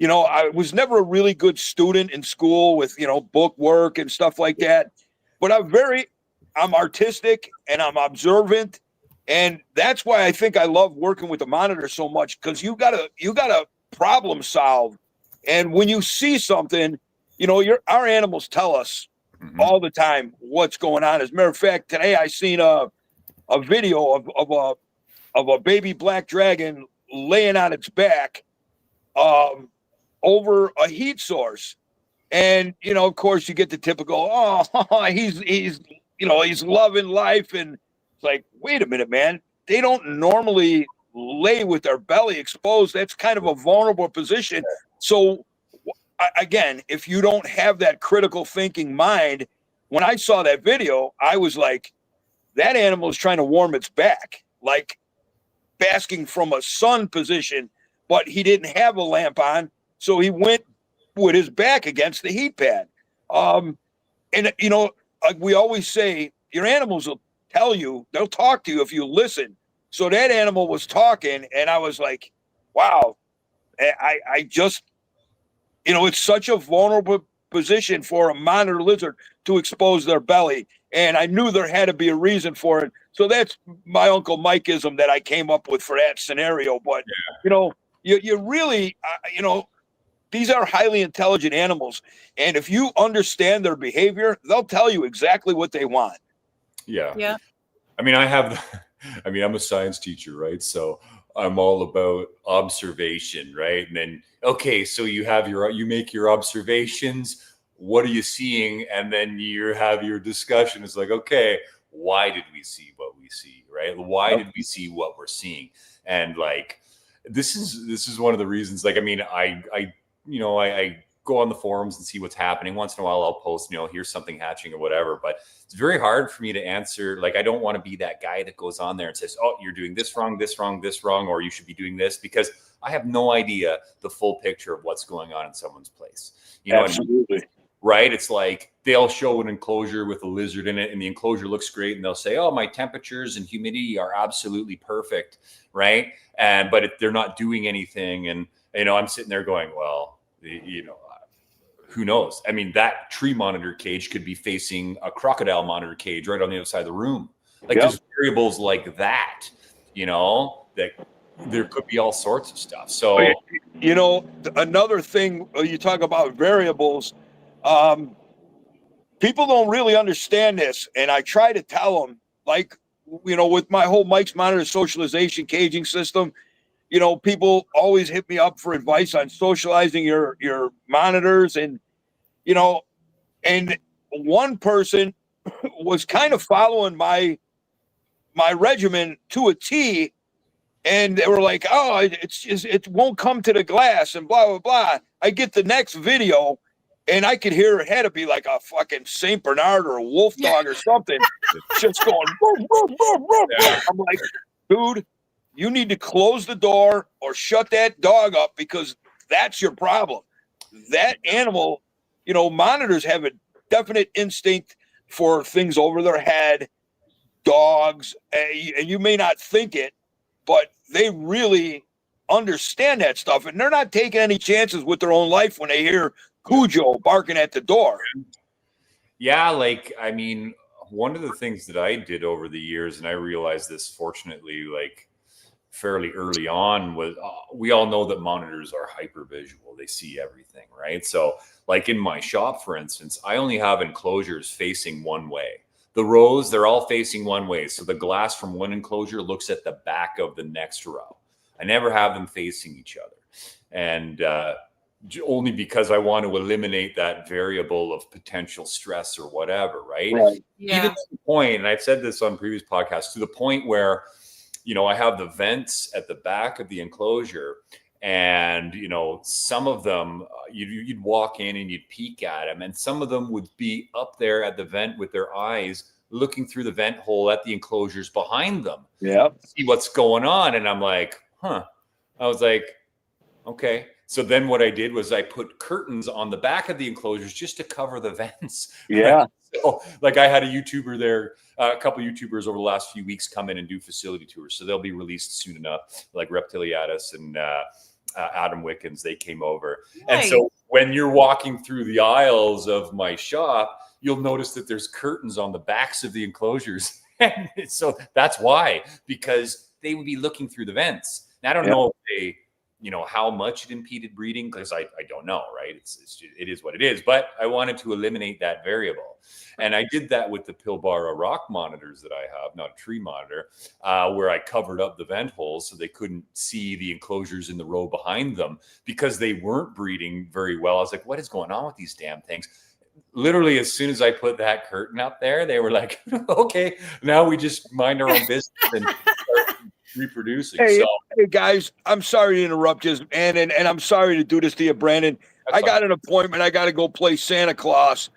I was never a really good student in school with book work and stuff like that, but I'm artistic and I'm observant, and that's why I think I love working with the monitor so much, because you gotta problem solve. And when you see something, our animals tell us all the time what's going on. As a matter of fact, today I seen a video of a baby black dragon laying on its back over a heat source. And, of course you get the typical, he's loving life. And it's like, wait a minute, man, they don't normally lay with their belly exposed. That's kind of a vulnerable position. So again, if you don't have that critical thinking mind, when I saw that video, I was like, that animal is trying to warm its back, like basking from a sun position, but he didn't have a lamp on. So he went with his back against the heat pad. And, like we always say, your animals will tell you, they'll talk to you if you listen. So that animal was talking, and I was like, wow, I just, it's such a vulnerable position for a monitor lizard to expose their belly. And I knew there had to be a reason for it. So that's my Uncle Mikeism that I came up with for that scenario. But, you really, these are highly intelligent animals. And if you understand their behavior, they'll tell you exactly what they want. Yeah. I mean, I'm a science teacher, right? So I'm all about observation, right? And then, okay, so you make your observations. What are you seeing? And then you have your discussion. It's like, okay, why did we see what we see, right? Why did we see what we're seeing? And like, this is one of the reasons. Like, I mean, I go on the forums and see what's happening. Once in a while, I'll post, here's something hatching or whatever. But it's very hard for me to answer. Like, I don't want to be that guy that goes on there and says, oh, you're doing this wrong, this wrong, this wrong, or you should be doing this, because I have no idea the full picture of what's going on in someone's place. You know what I mean? Right? It's like they'll show an enclosure with a lizard in it, and the enclosure looks great, and they'll say, oh, my temperatures and humidity are absolutely perfect, right? But they're not doing anything. And, I'm sitting there going, well, who knows? I mean, that tree monitor cage could be facing a crocodile monitor cage right on the other side of the room. Like, there's variables like that, that there could be all sorts of stuff. So, Another thing, you talk about variables. People don't really understand this, and I try to tell them, like, with my whole Mike's Monitor socialization caging system, people always hit me up for advice on socializing your monitors, and and one person was kind of following my regimen to a T, and they were like, "Oh, it won't come to the glass," and blah blah blah. I get the next video, and I could hear it had to be like a fucking Saint Bernard or a wolf dog or something, just going. Woof, woof, woof, woof. Yeah. I'm like, dude, you need to close the door or shut that dog up, because that's your problem. That animal, monitors have a definite instinct for things over their head, dogs, and you may not think it, but they really understand that stuff, and they're not taking any chances with their own life when they hear Cujo barking at the door. Yeah, like, I mean, one of the things that I did over the years, and I realized this fortunately, like, fairly early on, was we all know that monitors are hyper visual. They see everything, right? So, like in my shop, for instance, I only have enclosures facing one way. The rows, they're all facing one way. So the glass from one enclosure looks at the back of the next row. I never have them facing each other. And only because I want to eliminate that variable of potential stress or whatever, right? Yeah. Even to the point, and I've said this on previous podcasts, to the point where, I have the vents at the back of the enclosure, and, some of them, you'd walk in and you'd peek at them, and some of them would be up there at the vent with their eyes looking through the vent hole at the enclosures behind them. Yeah. See what's going on. And I'm like, I was like, okay. So then what I did was I put curtains on the back of the enclosures just to cover the vents. Yeah. So, like, I had a YouTuber there, a couple of YouTubers over the last few weeks come in and do facility tours. So they'll be released soon enough, like Reptiliatus and Adam Wickens. They came over. Nice. And so when you're walking through the aisles of my shop, you'll notice that there's curtains on the backs of the enclosures. And so that's why, because they would be looking through the vents. And I don't know if they, how much it impeded breeding, because I don't know, right? It is what it is. But I wanted to eliminate that variable. And I did that with the Pilbara rock monitors that I have, not a tree monitor, where I covered up the vent holes so they couldn't see the enclosures in the row behind them, because they weren't breeding very well. I was like, what is going on with these damn things? Literally, as soon as I put that curtain up there, they were like, okay, now we just mind our own business and start reproducing. Hey, so, hey guys, I'm sorry to interrupt you, and I'm sorry to do this to you, Brandon. I got an appointment. I got to go play Santa Claus.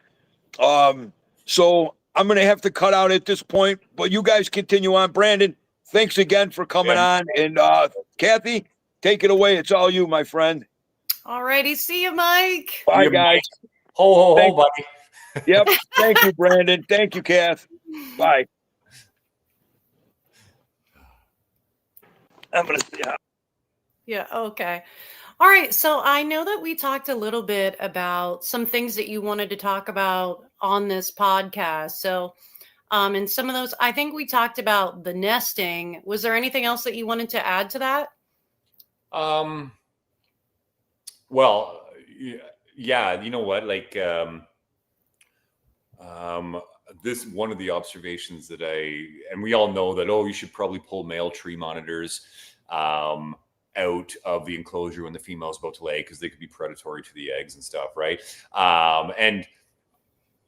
So I'm going to have to cut out at this point, but you guys continue on. Brandon, thanks again for coming on. And Kathy, take it away. It's all you, my friend. All righty. See you, Mike. Bye, guys. Ho, buddy. Yep. Thank you, Brandon. Thank you, Kath. Bye. I'm going to see how. Yeah. Okay. All right. So I know that we talked a little bit about some things that you wanted to talk about on this podcast. So, and some of those, I think we talked about the nesting. Was there anything else that you wanted to add to that? Well, yeah, you know what? Like, this one of the observations that and we all know that, you should probably pull male tree monitors out of the enclosure when the female is about to lay, because they could be predatory to the eggs and stuff, right? And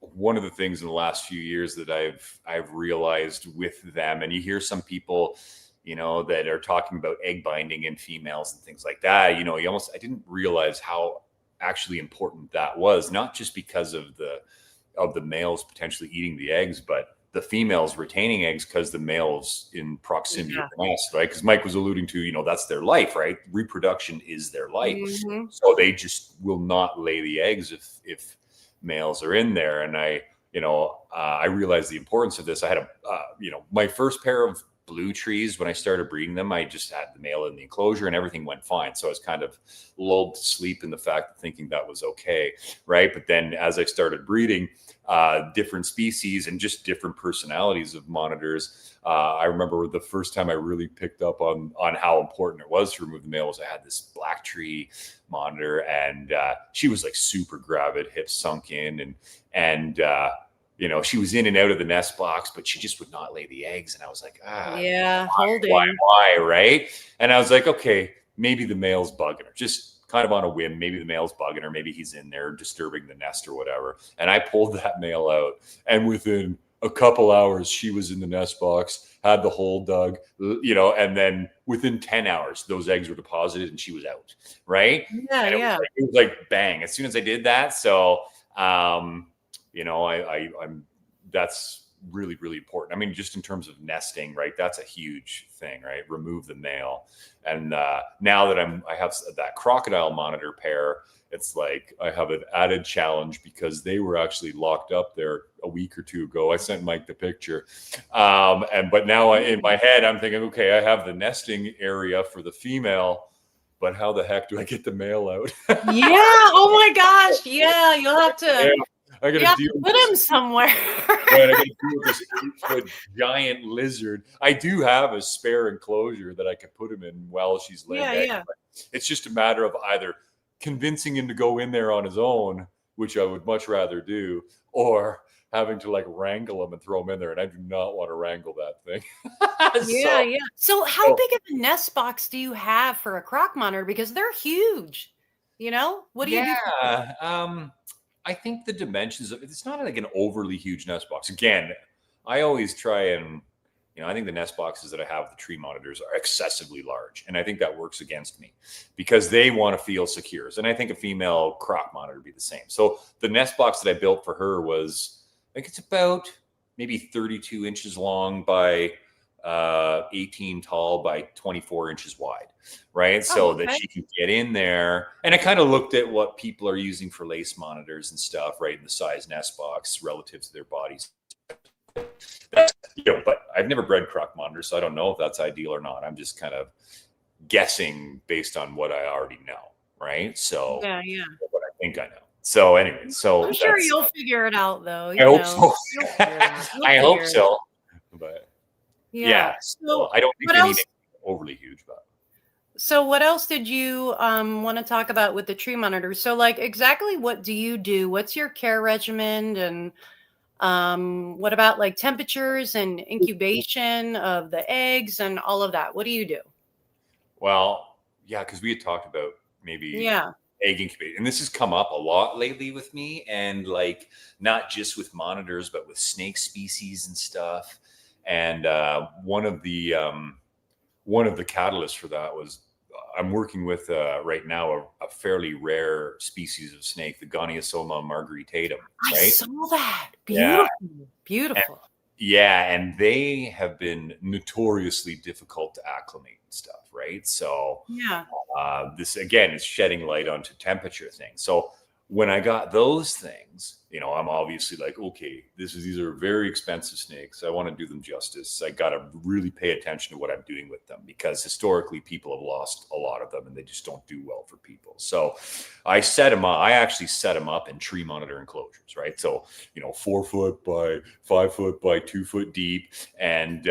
one of the things in the last few years that I've realized with them, and you hear some people, that are talking about egg binding in females and things like that, I didn't realize how actually important that was, not just because of the males potentially eating the eggs, but the females retaining eggs because the male's in proximity to the nest, right? Because Mike was alluding to, that's their life, right? Reproduction is their life. Mm-hmm. So they just will not lay the eggs if males are in there. And I realized the importance of this. I had my first pair of blue trees, when I started breeding them, I just had the male in the enclosure and everything went fine. So I was kind of lulled to sleep in the fact of thinking that was okay, right? But then as I started breeding different species and just different personalities of monitors, I remember the first time I really picked up on how important it was to remove the male was I had this black tree monitor, and she was like super gravid, hips sunk in, and you know, she was in and out of the nest box, but she just would not lay the eggs. And I was like, why, right? And I was like, okay, maybe the male's bugging her, just kind of on a whim. Maybe the male's bugging her. Maybe he's in there disturbing the nest or whatever. And I pulled that male out, and within a couple hours, she was in the nest box, had the hole dug, you know, and then within 10 hours, those eggs were deposited and she was out, right? Yeah, and it was like bang, as soon as I did that. So, you know, I'm that's really, really important. I mean, just in terms of nesting, right? That's a huge thing, right? Remove the male. And now that I have that crocodile monitor pair, it's like I have an added challenge because they were actually locked up there a week or two ago. I sent Mike the picture. But now in my head, I'm thinking, okay, I have the nesting area for the female, but how the heck do I get the male out? Yeah. Oh my gosh. Yeah. You'll have to. Yeah. I gotta put him somewhere. Right, I gotta deal with this 8-foot giant lizard. I do have a spare enclosure that I could put him in while she's laying eggs. It's just a matter of either convincing him to go in there on his own, which I would much rather do, or having to like wrangle him and throw him in there. And I do not want to wrangle that thing. So how big of a nest box do you have for a croc monitor? Because they're huge. You know, what do you do? I think the dimensions of it's not like an overly huge nest box. Again, I always try and, you know, I think the nest boxes that I have with the tree monitors are excessively large. And I think that works against me because they want to feel secure. And I think a female croc monitor would be the same. So the nest box that I built for her was, I think it's about maybe 32 inches long by 18 tall by 24 inches wide, right? So that she can get in there. And I kind of looked at what people are using for lace monitors and stuff, right? In the size nest box relative to their bodies. That's, you know, but I've never bred croc monitors, so I don't know if that's ideal or not. I'm just kind of guessing based on what I already know, right? So what I think I know. So anyway, so I'm sure you'll figure it out, though. I hope so. I hope so. But yeah. So I don't think they need anything overly huge, but. So what else did you want to talk about with the tree monitor? So like exactly what do you do? What's your care regimen? And what about like temperatures and incubation of the eggs and all of that? What do you do? Well, yeah, because we had talked about maybe egg incubation. And this has come up a lot lately with me. And like not just with monitors, but with snake species and stuff. And one of the catalysts for that was I'm working with right now a fairly rare species of snake, the Goniosoma margaritatum. Right? I saw that. Beautiful. And they have been notoriously difficult to acclimate and stuff, right? So this again is shedding light onto temperature things. So when I got those things, you know, I'm obviously like, okay, these are very expensive snakes. I want to do them justice. I got to really pay attention to what I'm doing with them because historically people have lost a lot of them and they just don't do well for people. So I set them up. I actually set them up in tree monitor enclosures, right? So, you know, 4 foot by 5 foot by 2 foot deep and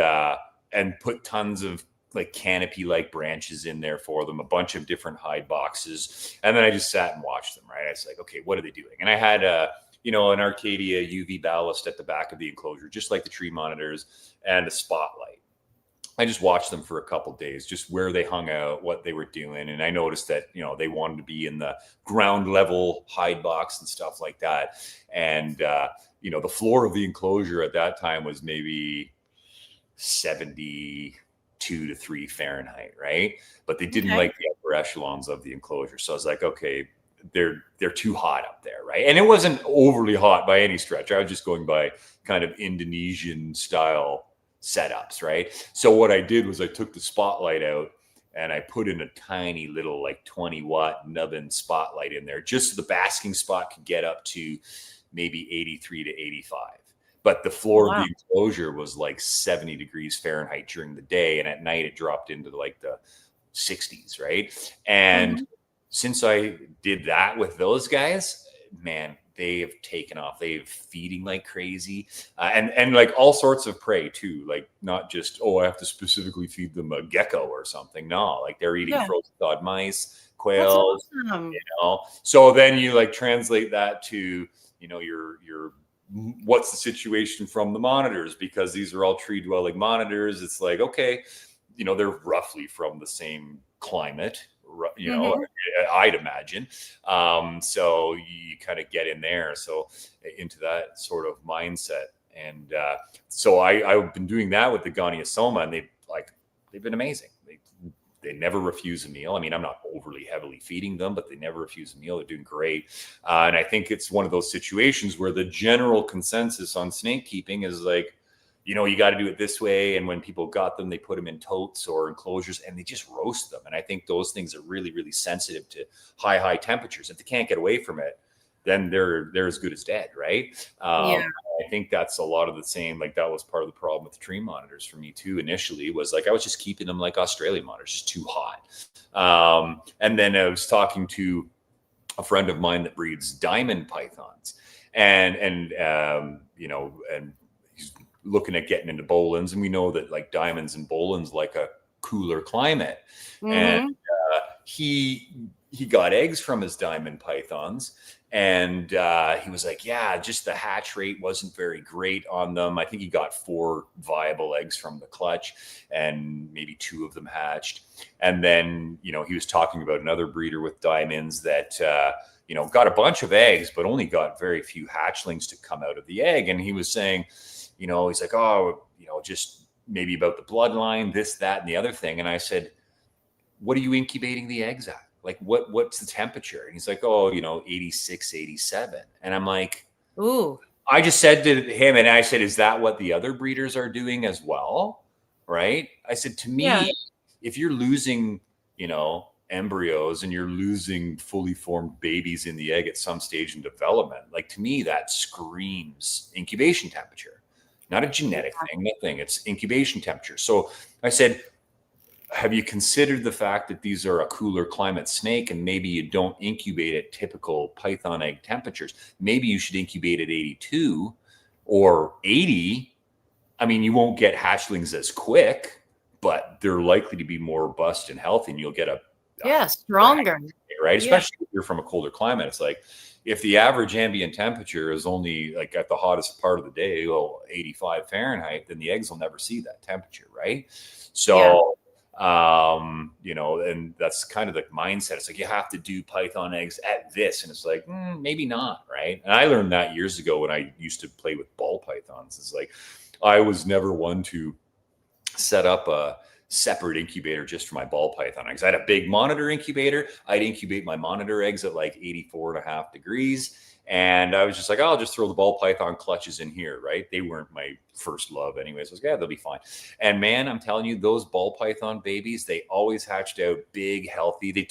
put tons of like canopy like branches in there for them, a bunch of different hide boxes. And then I just sat and watched them, right? I was like, okay, what are they doing? And I had an Arcadia UV ballast at the back of the enclosure, just like the tree monitors, and a spotlight. I just watched them for a couple of days, just where they hung out, what they were doing. And I noticed that, you know, they wanted to be in the ground level hide box and stuff like that. And, the floor of the enclosure at that time was maybe 72 to 3 Fahrenheit, right? But they didn't like the upper echelons of the enclosure. So I was like, okay, they're too hot up there, right? And it wasn't overly hot by any stretch. I was just going by kind of Indonesian style setups, right? So what I did was I took the spotlight out and I put in a tiny little like 20 watt nubbin spotlight in there, just so the basking spot could get up to maybe 83 to 85. but the floor of Wow. the enclosure was like 70 degrees Fahrenheit during the day, and at night it dropped into like the 60s, right? And Mhm. since I did that with those guys, man, they have taken off. They've feeding like crazy, and like all sorts of prey too. Like not just, oh, I have to specifically feed them a gecko or something. No, like they're eating Yeah. frozen thawed mice, That's quails. awesome. So then you like translate that to your what's the situation from the monitors, because these are all tree dwelling monitors. It's like, okay, they're roughly from the same climate, Mhm. I'd imagine. So you kind of get in there, so into that sort of mindset. And so I've been doing that with the Goniosoma, and they've been amazing. They never refuse a meal. I mean, I'm not overly heavily feeding them, but they never refuse a meal. They're doing great. And I think it's one of those situations where the general consensus on snake keeping is like, you got to do it this way. And when people got them, they put them in totes or enclosures and they just roast them. And I think those things are really, really sensitive to high temperatures. If they can't get away from it, then they're as good as dead, right? Yeah. I think that's a lot of the same. Like that was part of the problem with the tree monitors for me too. Initially, was like I was just keeping them like Australian monitors, just too hot. And then I was talking to a friend of mine that breeds diamond pythons, and he's looking at getting into Bolins, and we know that like diamonds and Bolins like a cooler climate, and Mhm. he got eggs from his diamond pythons, and he was like, yeah, just the hatch rate wasn't very great on them. I think he got 4 viable eggs from the clutch, and maybe 2 of them hatched. And then he was talking about another breeder with diamonds that got a bunch of eggs but only got very few hatchlings to come out of the egg. And he was saying, he's like, oh, just maybe about the bloodline, this, that, and the other thing. And I said, what are you incubating the eggs at? Like, what's the temperature? And he's like, oh, 86, 87. And I'm like, Ooh. I just said to him, and I said, is that what the other breeders are doing as well? Right? I said, to Yeah. me, if you're losing, embryos and you're losing fully formed babies in the egg at some stage in development, like to me, that screams incubation temperature, not a genetic thing, nothing. It's incubation temperature. So I said, have you considered the fact that these are a cooler climate snake and maybe you don't incubate at typical python egg temperatures? Maybe you should incubate at 82 or 80. I mean, you won't get hatchlings as quick, but they're likely to be more robust and healthy, and you'll get a Stronger. right? Yeah. Especially if you're from a colder climate. It's like if the average ambient temperature is only like at the hottest part of the day, 85 Fahrenheit, then the eggs will never see that temperature, right? So and that's kind of the mindset. It's like you have to do python eggs at this, and it's like maybe not, right? And I learned that years ago when I used to play with ball pythons. It's like I was never one to set up a separate incubator just for my ball python eggs. I had a big monitor incubator. I'd incubate my monitor eggs at like 84.5 degrees. And I was just like, oh, I'll just throw the ball python clutches in here, right? They weren't my first love anyways. I was like, yeah, they'll be fine. And man, I'm telling you, those ball python babies, they always hatched out big, healthy. They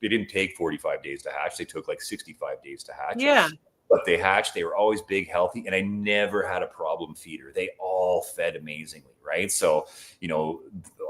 didn't take 45 days to hatch. They took like 65 days to hatch. Yeah. But they hatched. They were always big, healthy, and I never had a problem feeder. They all fed amazingly, right? So,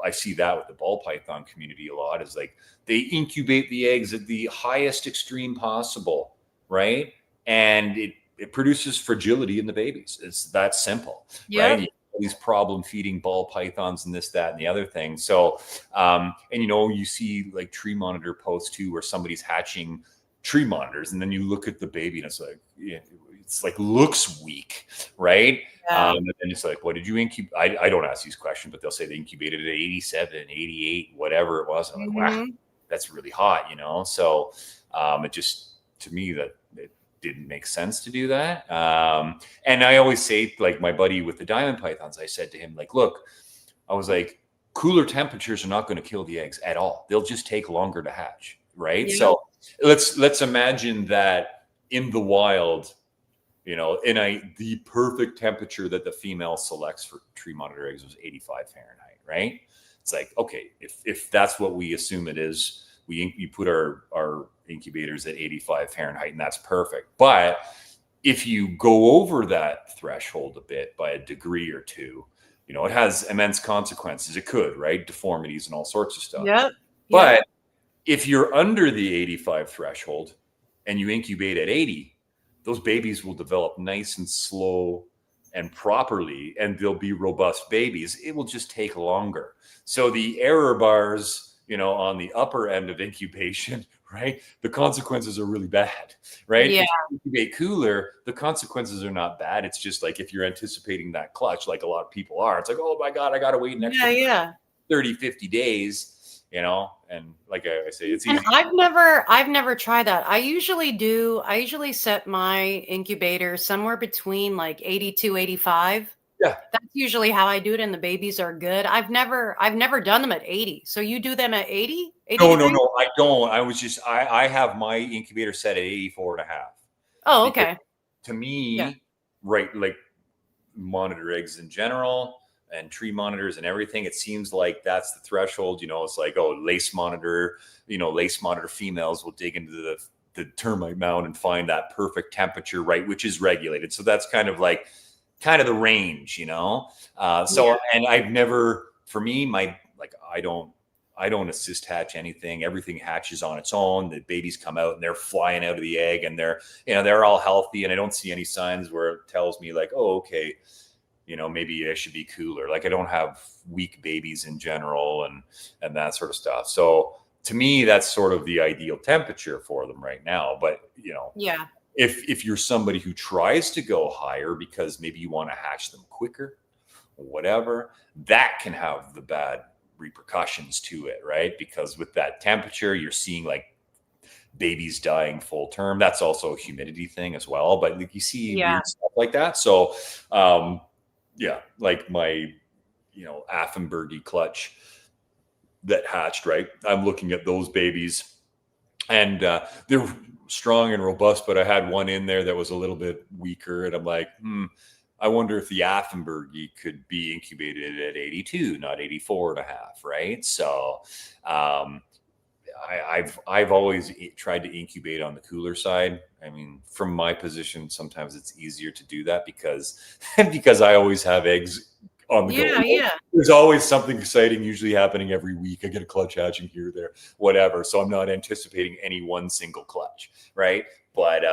I see that with the ball python community a lot. Is like they incubate the eggs at the highest extreme possible, right? And it produces fragility in the babies. It's that simple, right? You these problem feeding ball pythons and this, that, and the other thing. So, and you see like tree monitor posts too, where somebody's hatching tree monitors, and then you look at the baby and it's like looks weak, right? And then it's like, what did you incubate? I don't ask these questions, but they'll say they incubated at 87, 88, whatever it was. I'm like, wow, that's really hot, So it just, to me, that it didn't make sense to do that. And I always say, like my buddy with the diamond pythons, I said to him, like, look, I was like, cooler temperatures are not going to kill the eggs at all. They'll just take longer to hatch, right? Yeah. So let's imagine that in the wild, the perfect temperature that the female selects for tree monitor eggs was 85 Fahrenheit, right? It's like, okay, if that's what we assume it is, we put our incubators at 85 Fahrenheit, and that's perfect. But if you go over that threshold a bit by a degree or two, it has immense consequences. It could, right? Deformities and all sorts of stuff. Yep. But if you're under the 85 threshold and you incubate at 80, those babies will develop nice and slow and properly, and they'll be robust babies. It will just take longer. So the error bars, on the upper end of incubation, right? The consequences are really bad, right? Yeah. If you incubate cooler, the consequences are not bad. It's just like if you're anticipating that clutch, like a lot of people are, it's like, oh my God, I got to wait an extra 30, 50 days. And like I say, it's easy. And I've never tried that. I usually set my incubator somewhere between like 82, 85. Yeah. That's usually how I do it, and the babies are good. I've never done them at 80. So you do them at 80? No, I don't. I have my incubator set at 84 and a half. Oh, okay. To me, right, like monitor eggs in general and tree monitors and everything, it seems like that's the threshold. It's like, lace monitor females will dig into the termite mound and find that perfect temperature, right, which is regulated. So that's kind of the range, and I've never, for me, I don't assist hatch anything. Everything hatches on its own. The babies come out and they're flying out of the egg and they're all healthy. And I don't see any signs where it tells me like, oh, okay, maybe I should be cooler. Like I don't have weak babies in general and that sort of stuff. So to me, that's sort of the ideal temperature for them right now. But, if you're somebody who tries to go higher because maybe you want to hatch them quicker or whatever, that can have the bad repercussions to it, right? Because with that temperature, you're seeing like babies dying full term. That's also a humidity thing as well. But like you see weird stuff like that. So like my Affenbergy clutch that hatched, right? I'm looking at those babies and they're strong and robust, but I had one in there that was a little bit weaker, and I'm like, I wonder if the Affenbergy could be incubated at 82, not 84 and a half, right? So I've always tried to incubate on the cooler side. I mean, from my position, sometimes it's easier to do that because I always have eggs on the go. Yeah. There's always something exciting usually happening every week. I get a clutch hatching here, there, whatever. So I'm not anticipating any one single clutch, right? But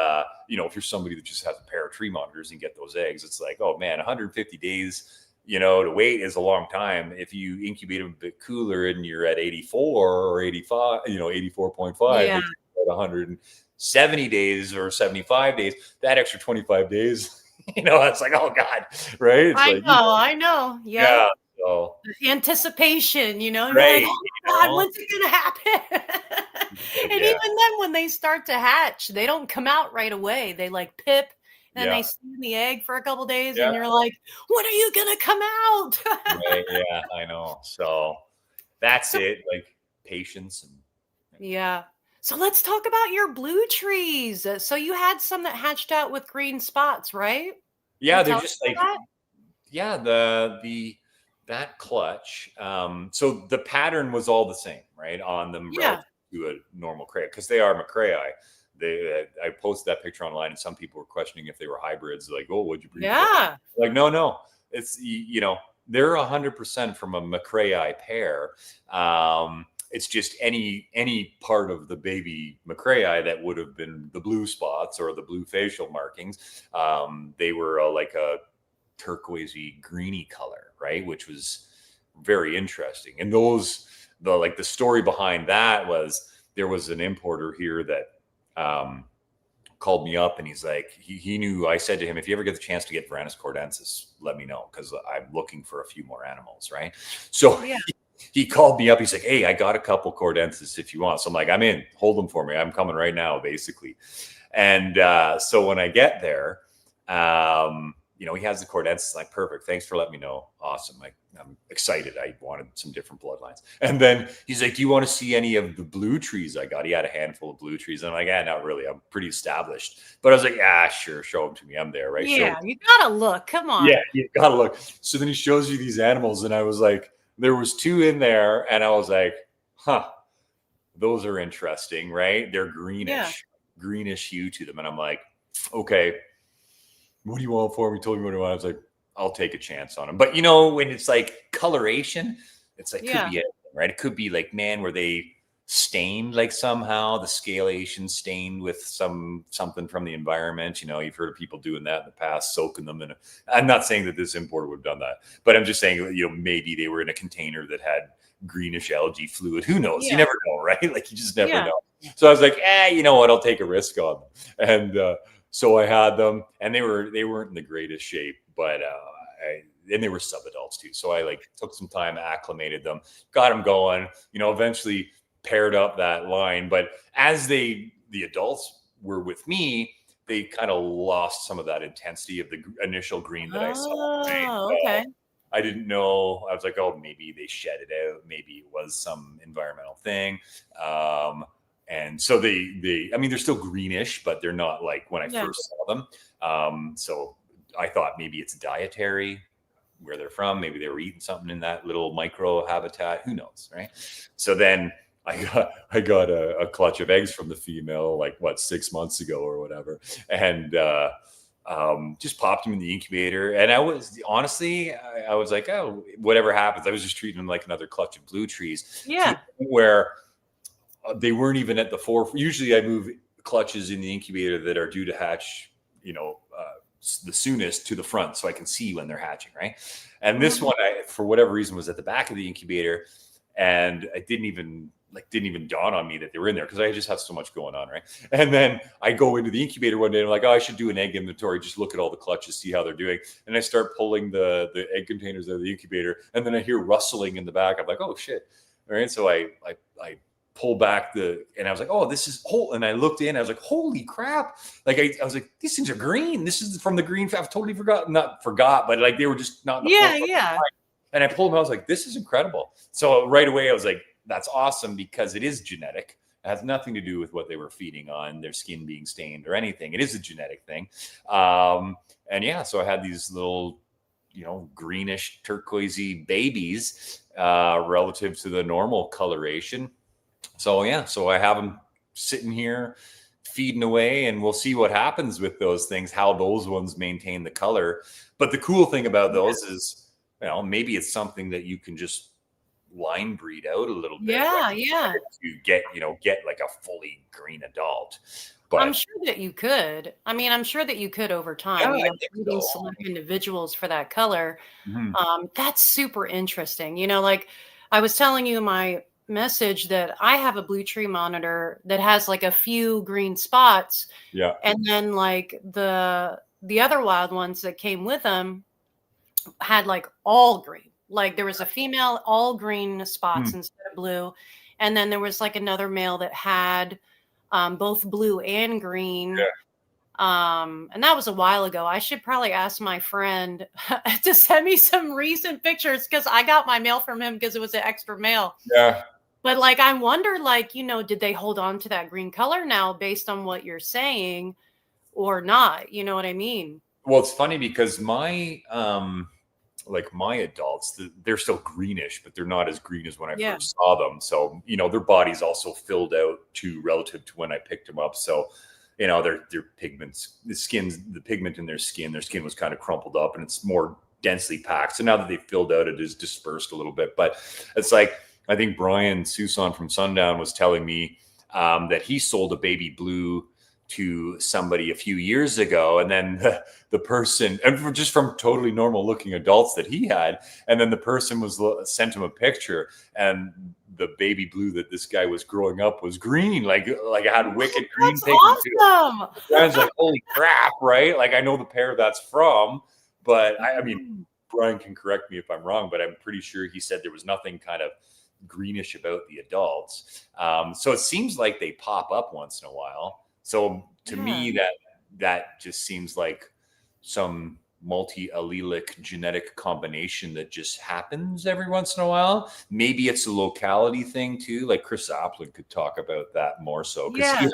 if you're somebody that just has a pair of tree monitors and get those eggs, it's like, oh man, 150 days, to wait is a long time. If you incubate them a bit cooler and you're at 84 or 85, 84.5, at 170 days or 75 days, that extra 25 days, it's like, oh God, right? It's I know. Yeah. So anticipation, you're right, like, oh God, when's it gonna happen? And even then, when they start to hatch, they don't come out right away. They like pip, and they stay in the egg for a couple days, and you're like, when are you gonna come out? Right, yeah, I know. So that's it, like patience and So let's talk about your blue trees. So you had some that hatched out with green spots, right? Yeah, they're just like that clutch. So the pattern was all the same, right, on them relative to a normal crate, because they are Macraei. I posted that picture online, and some people were questioning if they were hybrids. Like, oh, what'd you breed? Yeah. Like, no, it's they're 100% from a Macraei pair. It's just any part of the baby Macraei that would have been the blue spots or the blue facial markings. They were like a turquoisey greeny color, right? Which was very interesting. And the story behind that was there was an importer here that called me up, and he's like, he knew. I said to him, if you ever get the chance to get Varanus cordensis, let me know, because I'm looking for a few more animals, right? So he called me up. He's like, hey, I got a couple cordensis if you want. So I'm like, I'm in. Hold them for me. I'm coming right now, basically. And so when I get there, he has the cordensis. Like, perfect. Thanks for letting me know. Awesome. I'm excited. I wanted some different bloodlines. And then he's like, do you want to see any of the blue trees I got? He had a handful of blue trees. And I'm like, not really. I'm pretty established. But I was like, sure. Show them to me. I'm there, right? Yeah, you got to look. Come on. Yeah, you got to look. So then he shows you these animals. And I was like, there was two in there. And I was like, those are interesting, right? They're greenish hue to them. And I'm like, okay, what do you want for him? He told me what he wanted. I was like, I'll take a chance on him. But, you know, when it's like coloration, it's like, could be anything, right? It could be like, man, were they stained like somehow, the scalation stained with something from the environment. You know, you've heard of people doing that in the past, soaking them in a, I'm not saying that this importer would have done that, but I'm just saying, you know, maybe they were in a container that had greenish algae fluid. Who knows? You never know, right? Like you just never know. So I was like, you know what? I'll take a risk on them. And so I had them, and they weren't in the greatest shape, but and they were sub-adults too. So I like took some time, acclimated them, got them going, you know, eventually paired up that line. But as the adults were with me, they kind of lost some of that intensity of the initial green that I saw. Oh, okay. I didn't know. I was like, oh, maybe they shed it out. Maybe it was some environmental thing. And so they, I mean, they're still greenish, but they're not like when I first saw them. So I thought maybe it's dietary, where they're from. Maybe they were eating something in that little micro habitat. Who knows, right? So then I got a clutch of eggs from the female, like 6 months ago or whatever, and just popped them in the incubator. And I was honestly, I was like, oh, whatever happens. I was just treating them like another clutch of blue trees. Yeah. Where they weren't even at the forefront. Usually I move clutches in the incubator that are due to hatch, you know, the soonest to the front so I can see when they're hatching, right? And this one, for whatever reason, was at the back of the incubator, and it didn't even dawn on me that they were in there because I just had so much going on, right? And then I go into the incubator one day and I'm like, oh, I should do an egg inventory, just look at all the clutches, see how they're doing. And I start pulling the egg containers out of the incubator, and then I hear rustling in the back. I'm like, oh shit. All right. So I pull back and I was like, oh, this is whole. And I looked in, I was like, holy crap. Like I was like, these things are green. This is from the green. I've totally not forgot, but like they were just not in the forefront. Yeah. And I pulled them out. I was like, this is incredible. So right away I was like, that's awesome, because it is genetic. It has nothing to do with what they were feeding on, their skin being stained or anything. It is a genetic thing. And yeah, so I had these little, you know, greenish turquoisey babies relative to the normal coloration. So yeah, so I have them sitting here feeding away, and we'll see what happens with those things, how those ones maintain the color. But the cool thing about those is, you know, maybe it's something that you can just line breed out a little bit. To get like a fully green adult. But I'm sure that you could. I mean, I'm sure that you could over time. Breeding select individuals for that color. Mm-hmm. That's super interesting. You know, like I was telling you in my message that I have a blue tree monitor that has like a few green spots. Yeah. And then like the other wild ones that came with them had like all green. Like there was a female all green spots instead of blue. And then there was like another male that had both blue and green. Yeah. And that was a while ago. I should probably ask my friend to send me some recent pictures, because I got my mail from him because it was an extra mail. Yeah. But like, I wonder, like, you know, did they hold on to that green color now based on what you're saying or not? You know what I mean? Well, it's funny because my adults, they're still greenish, but they're not as green as when I first saw them. So, you know, their body's also filled out relative to when I picked them up. So, you know, their pigments, the pigment in their skin was kind of crumpled up and it's more densely packed. So now that they've filled out, it is dispersed a little bit. But it's like, I think Brian Susan from Sundown was telling me that he sold a baby blue to somebody a few years ago, and then the person, and just from totally normal looking adults that he had, and then the person sent him a picture, and the baby blue that this guy was growing up was green, like it had wicked green. That's awesome. I was like, holy crap, right? Like I know the pair that's from, but I mean, Brian can correct me if I'm wrong, but I'm pretty sure he said there was nothing kind of greenish about the adults. So it seems like they pop up once in a while. So to me, that just seems like some multi-allelic genetic combination that just happens every once in a while. Maybe it's a locality thing too. Like Chris Applin could talk about that more so. Because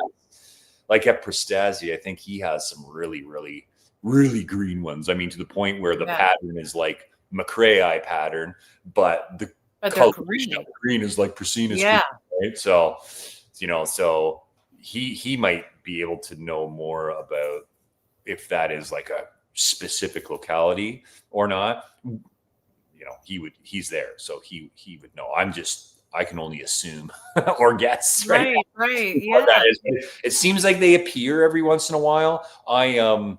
like at Prestasi, I think he has some really, really, really green ones. I mean, to the point where the pattern is like Macrae pattern, but the color green is like Prasinus green, right? So, you know, so he might be able to know more about if that is like specific locality or not, he's there, so he would know. I can only assume or guess, right? Right. What that Yeah. is. It seems like they appear every once in a while. I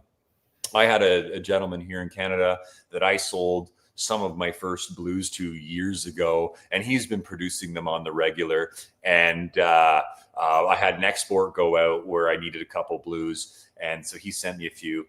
had a gentleman here in Canada that I sold some of my first blues to years ago, and he's been producing them on the regular. And I had an export go out where I needed a couple blues, and so he sent me a few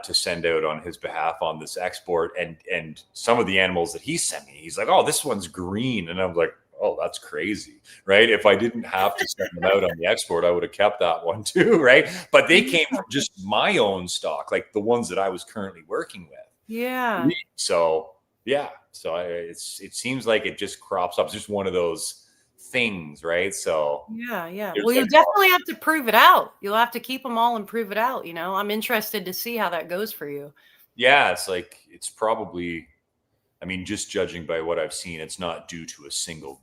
to send out on his behalf on this export. And some of the animals that he sent me, he's like, "Oh, this one's green," and I'm like, "Oh, that's crazy," right? If I didn't have to send them out on the export, I would have kept that one too, right? But they came from just my own stock, like the ones that I was currently working with. Yeah. So yeah, so it seems like it just crops up. It's just one of those things, right? So Yeah. Well, you definitely have to prove it out. You'll have to keep them all and prove it out. I'm interested to see how that goes for you. Yeah, it's probably, I mean, just judging by what I've seen, it's not due to a single.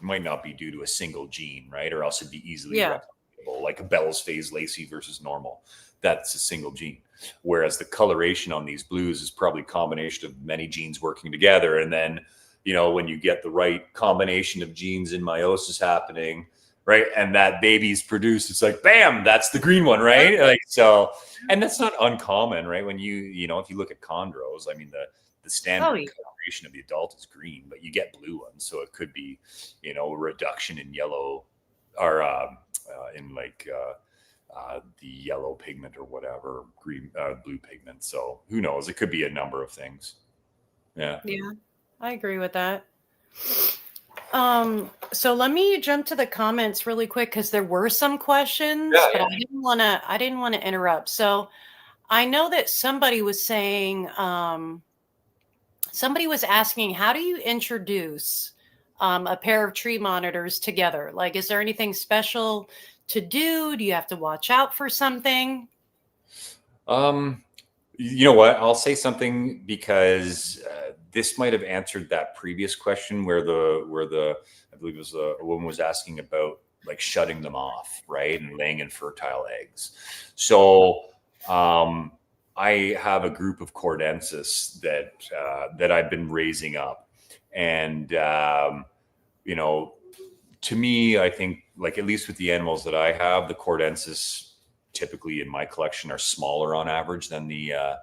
Might not be due to a single gene, right? Or else it'd be easily replicable, like a Bell's phase Lacey versus normal. That's a single gene. Whereas the coloration on these blues is probably a combination of many genes working together. And then, when you get the right combination of genes in meiosis happening, right, and that baby's produced, it's like, bam, that's the green one, right? Like, so, and that's not uncommon, right? When if you look at chondros, I mean, the standard coloration of the adult is green, but you get blue ones. So it could be, a reduction in yellow or in the yellow pigment or whatever, green, blue pigment. So who knows? It could be a number of things. Yeah. Yeah, I agree with that. So let me jump to the comments really quick because there were some questions, but I didn't want to interrupt. So I know that somebody was saying, somebody was asking, how do you introduce a pair of tree monitors together? Like, is there anything special to do? Do you have to watch out for something? You know what? I'll say something because this might have answered that previous question where I believe it was a woman was asking about like shutting them off, right, and laying infertile eggs. So I have a group of cordensis that I've been raising up, and to me, I think, like, at least with the animals that I have, the cordensis typically in my collection are smaller on average than the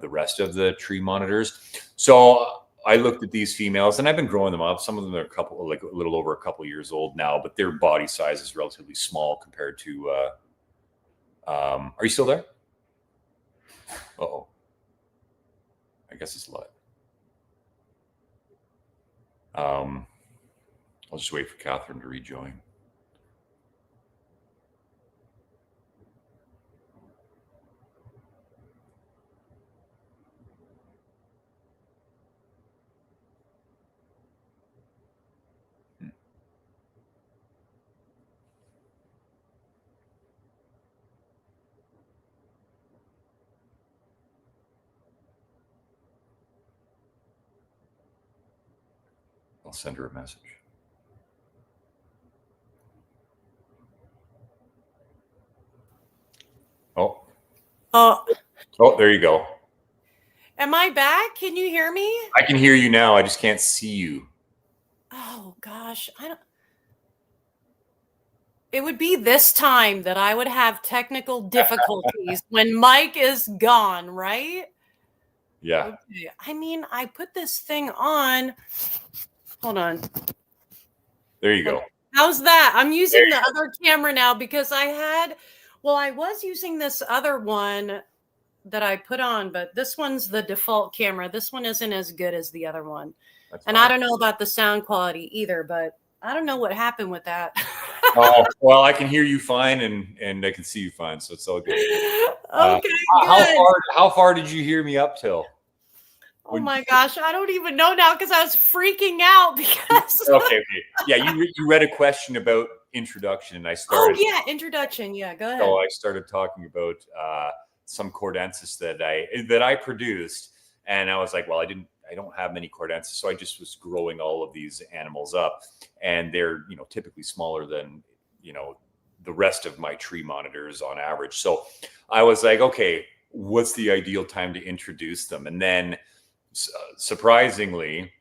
rest of the tree monitors. So I looked at these females, and I've been growing them up. Some of them are a little over a couple years old now, but their body size is relatively small compared to. Are you still there? Uh-oh. I guess it's live. I'll just wait for Catherine to rejoin. I'll send her a message. Oh, there you go. Am I back? Can you hear me? I can hear you now. I just can't see you. Oh gosh, it would be this time that I would have technical difficulties when Mike is gone, right? Yeah. Okay. I mean, I put this thing on. Hold on. There you go. How's that? I'm using the other camera now because I was using this other one that I put on, but this one's the default camera. This one isn't as good as the other one. And I don't know about the sound quality either, but I don't know what happened with that. Oh, well, I can hear you fine and I can see you fine, so it's all good. Okay, how far did you hear me up till? Oh my gosh, I don't even know now because I was freaking out because Okay. Yeah, you read a question about introduction, and I started. Oh yeah, introduction. Yeah, go ahead. So I started talking about some cordensis that I produced, and I was like, well, I don't have many cordensis, so I just was growing all of these animals up, and they're typically smaller than the rest of my tree monitors on average. So I was like, okay, what's the ideal time to introduce them? And then surprisingly,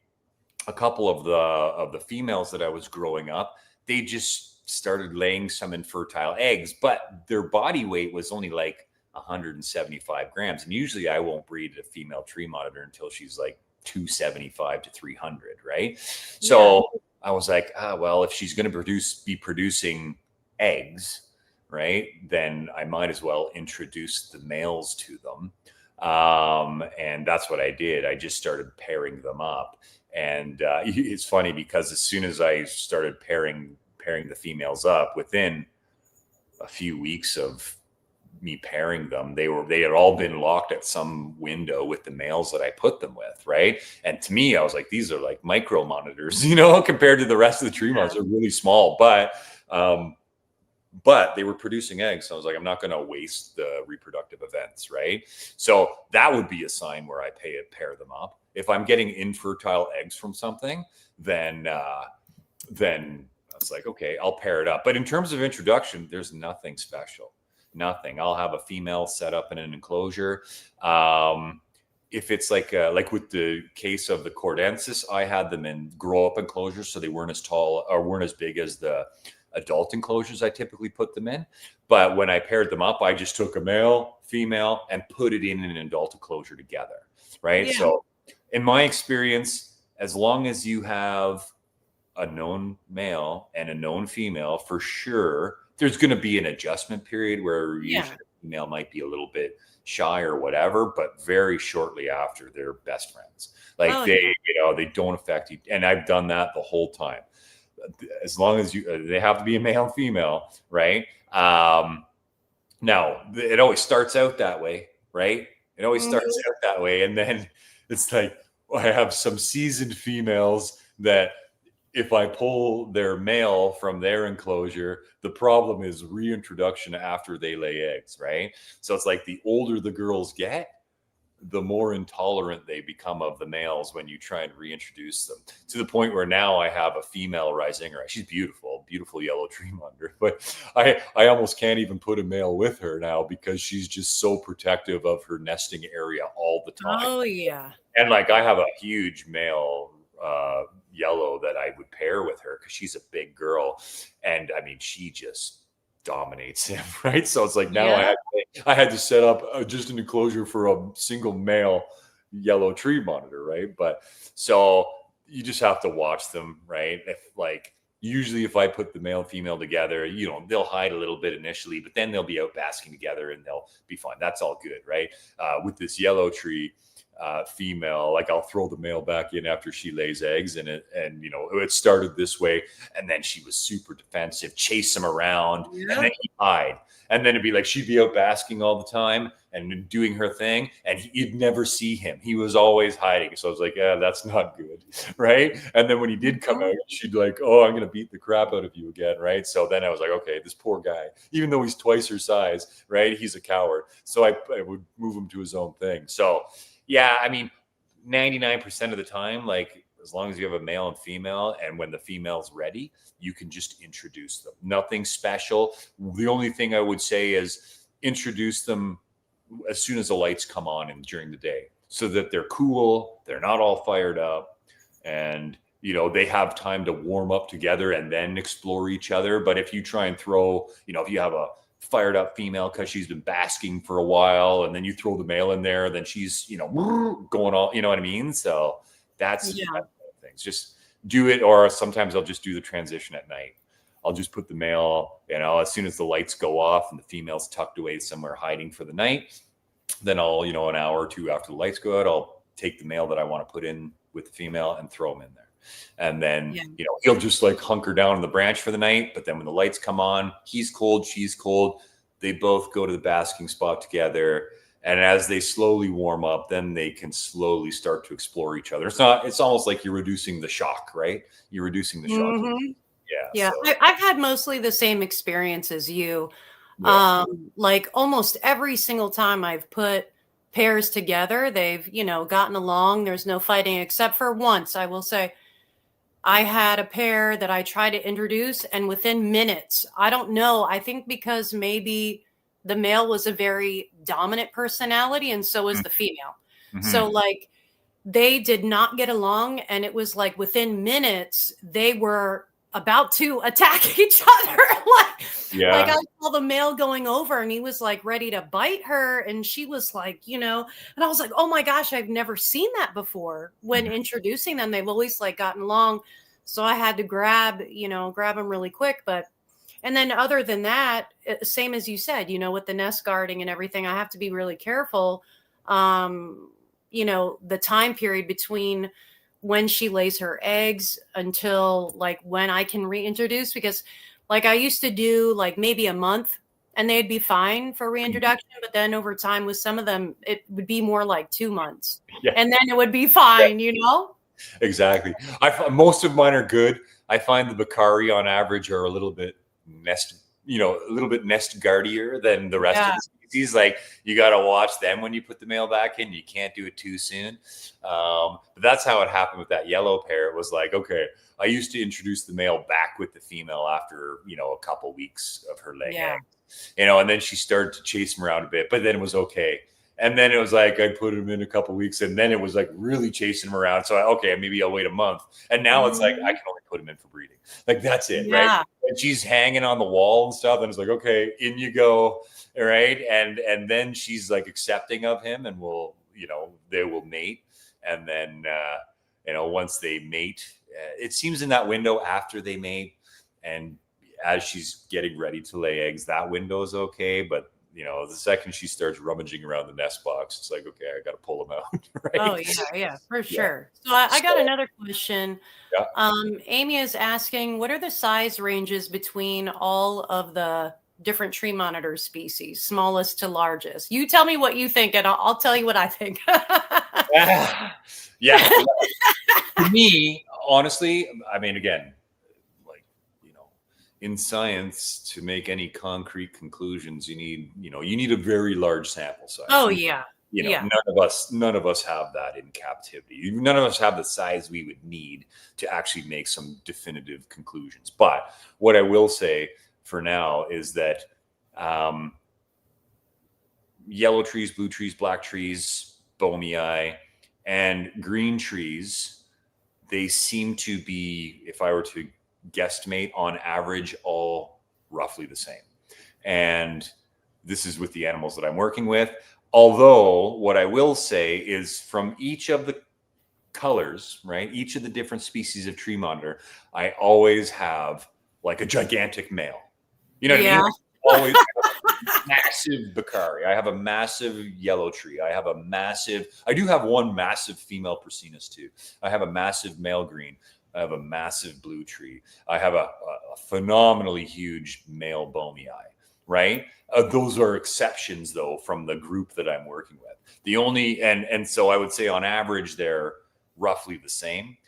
a couple of the females that I was growing up, they just started laying some infertile eggs, but their body weight was only like 175 grams. And usually I won't breed a female tree monitor until she's like 275 to 300, right? So I was like, well, if she's going to be producing eggs, right, then I might as well introduce the males to them. And that's what I did. I just started pairing them up. And it's funny because as soon as I started pairing the females up, within a few weeks of me pairing them, they had all been locked at some window with the males that I put them with, right? And to me, I was like, these are like micro monitors, compared to the rest of the tree monitors. They're really small, but they were producing eggs. So I was like, I'm not going to waste the reproductive events, right? So that would be a sign where I pair them up. If I'm getting infertile eggs from something, then I was like, okay, I'll pair it up. But in terms of introduction, there's nothing special. Nothing. I'll have a female set up in an enclosure. If it's like with the case of the Cordensis, I had them in grow up enclosures, so they weren't as tall or weren't as big as the adult enclosures I typically put them in. But when I paired them up, I just took a male, female, and put it in an adult enclosure together, right? Yeah. So in my experience, as long as you have a known male and a known female, for sure, there's going to be an adjustment period where usually the female might be a little bit shy or whatever, but very shortly after, they're best friends. Like they don't affect you. And I've done that the whole time. As long as they have to be a male and female, right? Now it always starts out that way, right? It always starts out that way. And then it's like, I have some seasoned females that if I pull their male from their enclosure, the problem is reintroduction after they lay eggs, right? So it's like the older the girls get, the more intolerant they become of the males when you try and reintroduce them, to the point where now I have a female Rizinger. She's beautiful yellow tree monitor, but I almost can't even put a male with her now because she's just so protective of her nesting area all the time. Oh yeah. And like I have a huge male yellow that I would pair with her because she's a big girl, and I mean she just dominates him, right? So it's like now I had to set up just an enclosure for a single male yellow tree monitor, right? But so you just have to watch them, right? Usually if I put the male and female together, they'll hide a little bit initially, but then they'll be out basking together and they'll be fine. That's all good, right? With this yellow tree female, like I'll throw the male back in after she lays eggs, and it started this way, and then she was super defensive, chase him around, and then he'd hide, and then it'd be like she'd be out basking all the time and doing her thing, and you'd never see him. He was always hiding. So I was like, yeah, that's not good, right? And then when he did come out, she'd be like, oh, I'm gonna beat the crap out of you again, right? So then I was like, okay, this poor guy, even though he's twice her size, right, he's a coward. So I would move him to his own thing. So yeah, I mean, 99% of the time, like as long as you have a male and female, and when the female's ready, you can just introduce them. Nothing special. The only thing I would say is introduce them as soon as the lights come on and during the day, so that they're cool, they're not all fired up, and they have time to warm up together and then explore each other. But if you try and throw, if you have a fired up female because she's been basking for a while, and then you throw the male in there, then she's going all, you know what I mean? So that's things. Just do it. Or sometimes I'll just do the transition at night. I'll just put the male, as soon as the lights go off and the female's tucked away somewhere hiding for the night, then I'll, an hour or two after the lights go out, I'll take the male that I want to put in with the female and throw him in there. And then, he'll just like hunker down in the branch for the night. But then when the lights come on, he's cold, she's cold. They both go to the basking spot together. And as they slowly warm up, then they can slowly start to explore each other. It's almost like you're reducing the shock, right? You're reducing the shock. Mm-hmm. Yeah. So. I've had mostly the same experience as you. Like almost every single time I've put pairs together, they've, gotten along. There's no fighting, except for once, I will say. I had a pair that I tried to introduce, and within minutes, I don't know, I think because maybe the male was a very dominant personality, and so was the female. Mm-hmm. So like they did not get along, and it was like within minutes they were about to attack each other. Like I saw the male going over and he was like ready to bite her, and she was like, and I was like, oh my gosh, I've never seen that before. When introducing them, they've always like gotten along. So I had to grab them really quick. And then other than that, same as you said, with the nest guarding and everything, I have to be really careful. The time period between when she lays her eggs until like when I can reintroduce, because like I used to do like maybe a month and they'd be fine for reintroduction. But then over time with some of them, it would be more like 2 months and then it would be fine, Exactly. Most of mine are good. I find the Bakari on average are a little bit nest guardier than the rest of the species. Like you got to watch them when you put the male back in. You can't do it too soon. But that's how it happened with that yellow pair. It was like, okay, I used to introduce the male back with the female after, a couple weeks of her laying eggs, and then she started to chase him around a bit, but then it was okay. And then it was like, I put him in a couple weeks and then it was like really chasing him around. So, okay, maybe I'll wait a month. And now it's like, I can only put him in for breeding. Like, that's it, right? And she's hanging on the wall and stuff. And it's like, okay, in you go. Right. And then she's like accepting of him and they will mate. And then, once they mate, it seems in that window after they mate and as she's getting ready to lay eggs, that window is okay. But the second she starts rummaging around the nest box, it's like, okay, I got to pull them out. Right? Oh, yeah, for sure. So I got another question. Yeah. Amy is asking, what are the size ranges between all of the different tree monitor species, smallest to largest? You tell me what you think, and I'll tell you what I think. Yeah. To me, honestly, I mean, again, in science, to make any concrete conclusions, you need a very large sample size. Oh yeah. None of us have that in captivity. None of us have the size we would need to actually make some definitive conclusions. But what I will say for now is that yellow trees, blue trees, black trees, bomii, and green trees, they seem to be, if I were to guesstimate, on average all roughly the same. And this is with the animals that I'm working with. Although what I will say is from each of the colors, right, each of the different species of tree monitor, I always have like a gigantic male. You know what I mean? Always have a massive Bakari. I have a massive yellow tree. I do have one massive female Prasinus too. I have a massive male green. I have a massive blue tree. I have a phenomenally huge male bomii, right? Those are exceptions, though, from the group that I'm working with. And so I would say on average, they're roughly the same.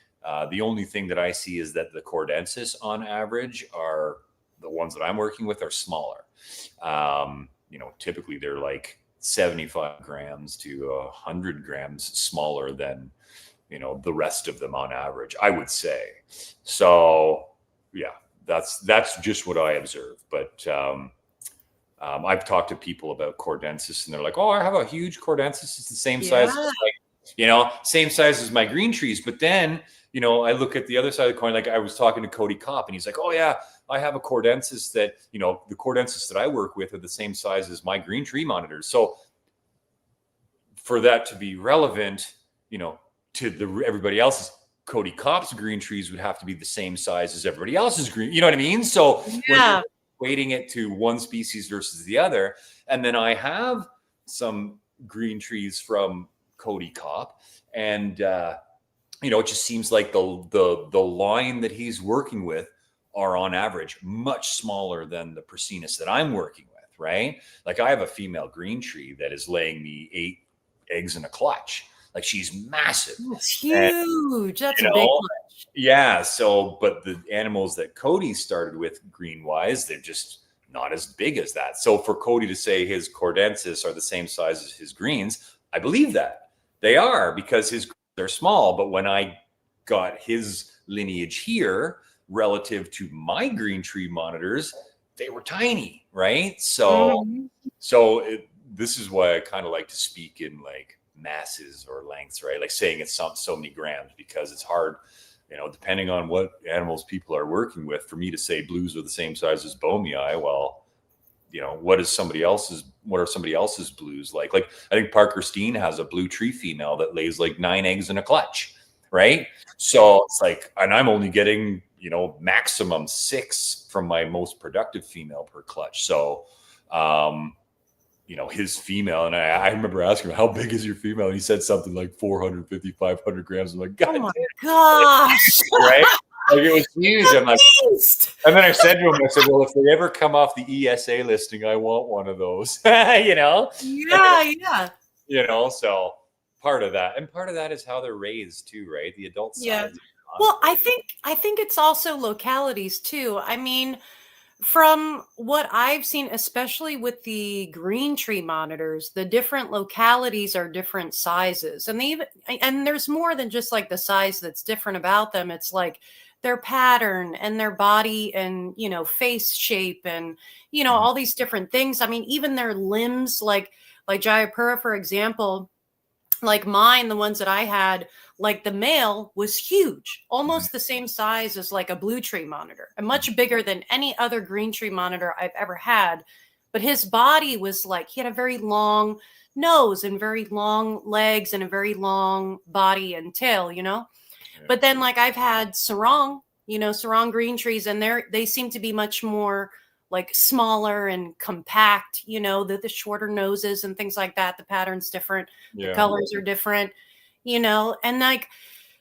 The only thing that I see is that the cordensis on average are the ones that I'm working with are smaller. Typically they're like 75 grams to 100 grams smaller than the rest of them on average, I would say. So yeah, that's just what I observe. But I've talked to people about cordensis and they're like, oh, I have a huge cordensis. It's the same size, same size as my green trees. But then, I look at the other side of the coin. Like I was talking to Cody Kopp and he's like, oh yeah, I have a cordensis that, the cordensis that I work with are the same size as my green tree monitors. So for that to be relevant, to everybody else's, Cody Kopp's green trees would have to be the same size as everybody else's green. You know what I mean? So when weighting it to one species versus the other, and then I have some green trees from Cody Kopp, and it just seems like the line that he's working with are on average much smaller than the Prasinus that I'm working with, right? Like I have a female green tree that is laying me 8 eggs in a clutch. Like she's massive. It's huge. That's a big clutch. Yeah. So, but the animals that Cody started with green wise, they're just not as big as that. So for Cody to say his cordensis are the same size as his greens, I believe that they are because his greens are small. But when I got his lineage here relative to my green tree monitors, were tiny, right? So, so this is why I kind of like to speak in like masses or lengths, right? Like saying it's so many grams, because it's hard, you know, depending on what animals people are working with, for me to say blues are the same size as Bomei. Well, you know, what are somebody else's blues like? Like I think Parker Steen has a blue tree female that lays like 9 eggs in a clutch, right? So it's like, and I'm only getting, you know, maximum 6 from my most productive female per clutch. So, you know, his female, and I remember asking him, how big is your female? And he said something like 450, 500 grams. I'm like, God, oh my gosh. right? Like it was huge. I'm like, and then I said to him, I said, well, if they ever come off the ESA listing, I want one of those, you know? Yeah. You know, so part of that. And part of that is how they're raised too, right? The adult size. Well, I think it's also localities too. I mean, from what I've seen, especially with the green tree monitors, the different localities are different sizes. And there's more than just like the size that's different about them. It's like their pattern and their body and, you know, face shape and, you know, all these different things. I mean, even their limbs, like Jayapura, for example, like mine, the ones that I had, like the male was huge, almost the same size as like a blue tree monitor, and much bigger than any other green tree monitor I've ever had. But his body was like, he had a very long nose and very long legs and a very long body and tail, you know? Yeah. But then like I've had sarong, you know, sarong green trees, and they seem to be much more like smaller and compact, you know, the shorter noses and things like that. The pattern's different. The colors are different, you know, and like,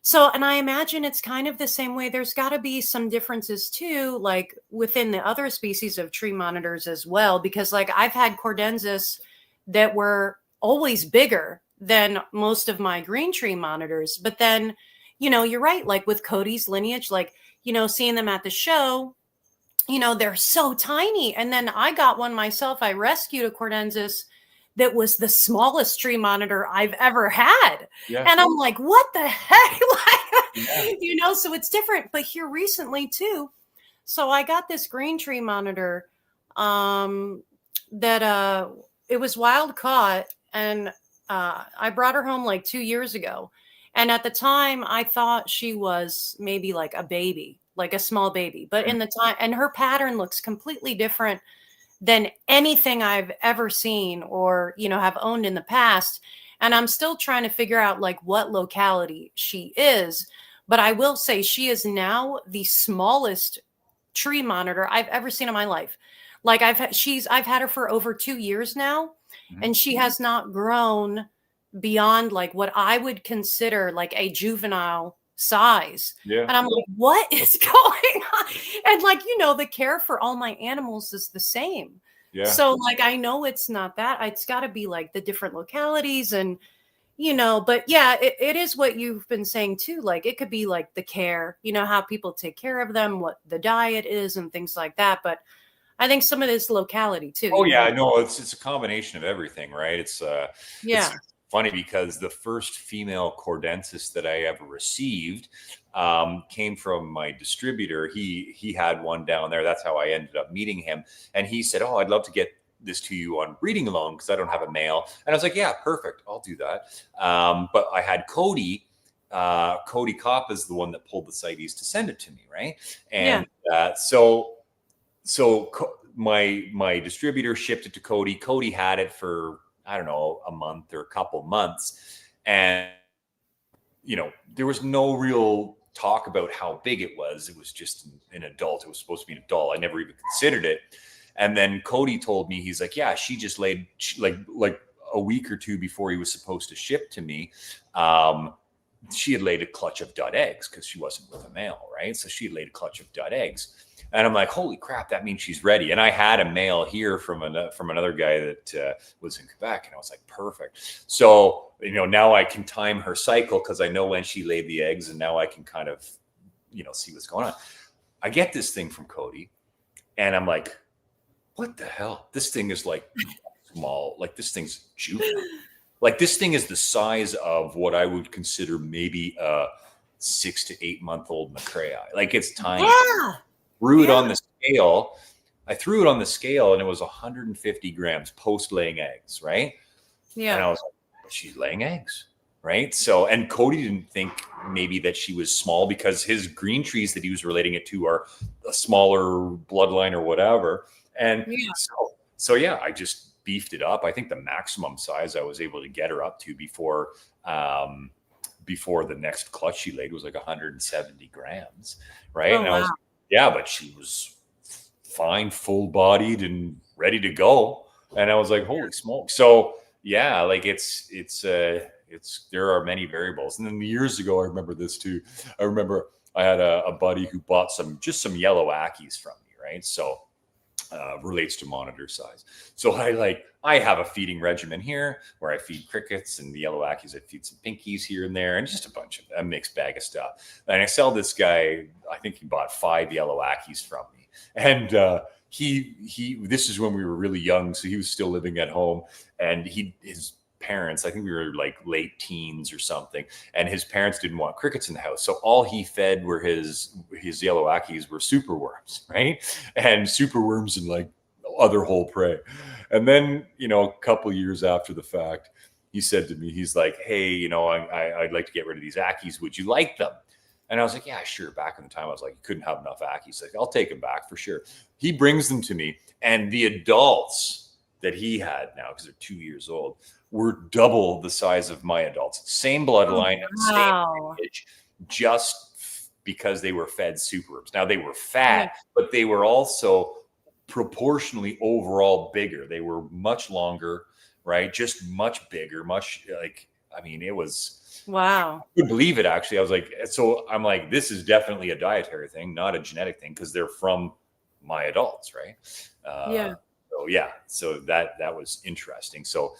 so, and I imagine it's kind of the same way. There's got to be some differences too, like within the other species of tree monitors as well, because like I've had Cordensis that were always bigger than most of my green tree monitors. But then, you know, you're right. Like with Cody's lineage, like, you know, seeing them at the show, you know, they're so tiny. And then I got one myself. I rescued a Cordensis that was the smallest tree monitor I've ever had. Yeah. And I'm like, what the heck? You know, so it's different. But here recently too. So I got this green tree monitor that it was wild caught. And I brought her home like 2 years ago. And at the time I thought she was maybe like a baby, like a small baby, but in the time, and her pattern looks completely different than anything I've ever seen or, you know, have owned in the past. And I'm still trying to figure out like what locality she is. But I will say she is now the smallest tree monitor I've ever seen in my life. Like I've had her for over 2 years now, and she has not grown beyond like what I would consider like a juvenile size. Yeah. And I'm like, what is going on? And like, you know, the care for all my animals is the same. Yeah. So like, I know it's not that. It's got to be like the different localities and, you know, but yeah, it is what you've been saying too. Like it could be like the care, you know, how people take care of them, what the diet is and things like that. But I think some of this locality too. Oh yeah, no, it's a combination of everything, right? It's it's funny because the first female Cordensis that I ever received came from my distributor. He had one down there. That's how I ended up meeting him. And he said, "Oh, I'd love to get this to you on breeding loan because I don't have a male." And I was like, "Yeah, perfect. I'll do that." But I had Cody. Cody Kopp is the one that pulled the CITES to send it to me, right? And so my distributor shipped it to Cody. Cody had it for, I don't know, a month or a couple months. And, you know, there was no real talk about how big it was. It was just an adult. It was supposed to be an adult. I never even considered it. And then Cody told me, he's like, yeah, she just laid like a week or two before he was supposed to ship to me. She had laid a clutch of dud eggs because she wasn't with a male, right? So she had laid a clutch of dud eggs. And I'm like, holy crap, that means she's ready. And I had a male here from another guy that was in Quebec. And I was like, perfect. So, you know, now I can time her cycle because I know when she laid the eggs. And now I can kind of, you know, see what's going on. I get this thing from Cody. And I'm like, what the hell? This thing is like small. Like this thing's juvenile. Like this thing is the size of what I would consider maybe a 6 to 8 month old Macrae. Like it's tiny. Yeah. Rude on the scale. I threw it on the scale and it was 150 grams post laying eggs, right? Yeah. And I was like, she's laying eggs, right? So, and Cody didn't think maybe that she was small because his green trees that he was relating it to are a smaller bloodline or whatever. And so yeah, I just beefed it up. I think the maximum size I was able to get her up to before the next clutch she laid was like 170 grams, right? Oh, and I was, yeah, but she was fine, full bodied and ready to go. And I was like, holy smoke. So yeah, like it's there are many variables. And then years ago, I remember this too. I remember I had a buddy who bought some yellow Ackies from me, right? So relates to monitor size. So I have a feeding regimen here where I feed crickets and the yellow Ackies. I feed some pinkies here and there and just a mixed bag of stuff. And I sell this guy, I think he bought 5 yellow Ackies from me. And this is when we were really young, so he was still living at home, and his parents, I think we were like late teens or something, and his parents didn't want crickets in the house, so all he fed were his yellow Ackies were superworms, right? And superworms and like other whole prey. And then, a couple years after the fact, he said to me, he's like, hey, I'd like to get rid of these Ackies, would you like them? And I was like, yeah, sure. Back in the time, I was like, you couldn't have enough Ackies. Like, I'll take them back for sure. He brings them to me, and the adults that he had now, because they're 2 years old, were double the size of my adults. Same bloodline, same age, just because they were fed superworms. Now, they were fat, but they were also proportionally overall bigger. They were much longer, right? Just much bigger, it was... Wow. I couldn't believe it, actually. I was like, so I'm like, this is definitely a dietary thing, not a genetic thing, because they're from my adults, right? So that was interesting. So,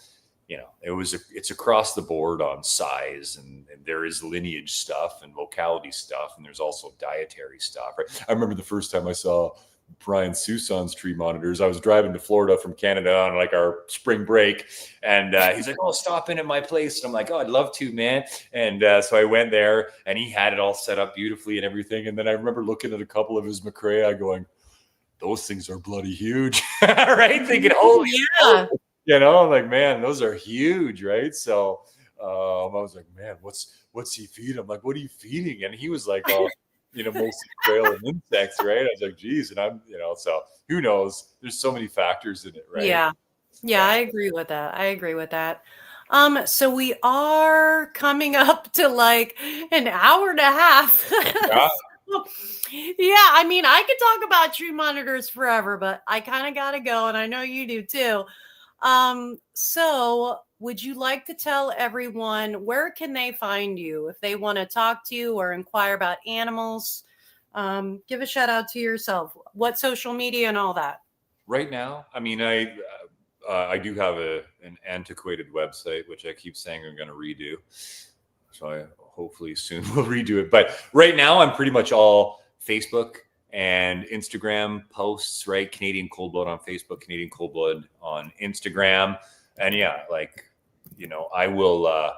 it's across the board on size, and there is lineage stuff and locality stuff, and there's also dietary stuff, right? I remember the first time I saw Brian Susan's tree monitors. I was driving to Florida from Canada on like our spring break, and he's like, "Oh, stop in at my place." And I'm like, "Oh, I'd love to, man." And so I went there, and he had it all set up beautifully and everything. And then I remember looking at a couple of his McRae, going, "Those things are bloody huge," right? Thinking, "Holy, like, man, those are huge," right? So I was like, "Man, what's he feeding?" I'm like, "What are you feeding?" And he was like, "Oh." Mostly quail and insects, right? I was like, geez, and I'm, so who knows? There's so many factors in it, right? Yeah, I agree with that. So we are coming up to like an hour and a half. Yeah, I mean, I could talk about tree monitors forever, but I kind of got to go, and I know you do too. So would you like to tell everyone where can they find you if they want to talk to you or inquire about animals? Give a shout out to yourself. What social media and all that? Right now, I mean, I do have an antiquated website, which I keep saying I'm going to redo. So I hopefully soon will redo it. But right now, I'm pretty much all Facebook and Instagram posts, right? Canadian Cold Blood on Facebook, Canadian Cold Blood on Instagram. And yeah, I will,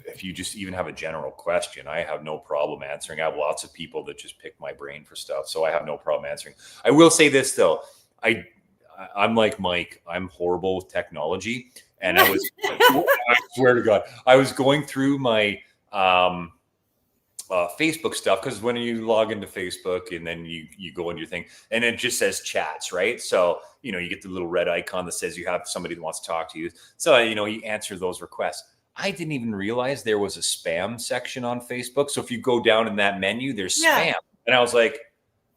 if you just even have a general question, I have no problem answering. I have lots of people that just pick my brain for stuff, so I have no problem answering. I will say this though. I'm like Mike, I'm horrible with technology. And I swear to God, I was going through my, Facebook stuff, because when you log into Facebook and then you go into your thing and it just says chats, right? So you get the little red icon that says you have somebody that wants to talk to you. So you answer those requests. I didn't even realize there was a spam section on Facebook. So if you go down in that menu, there's spam, and I was like,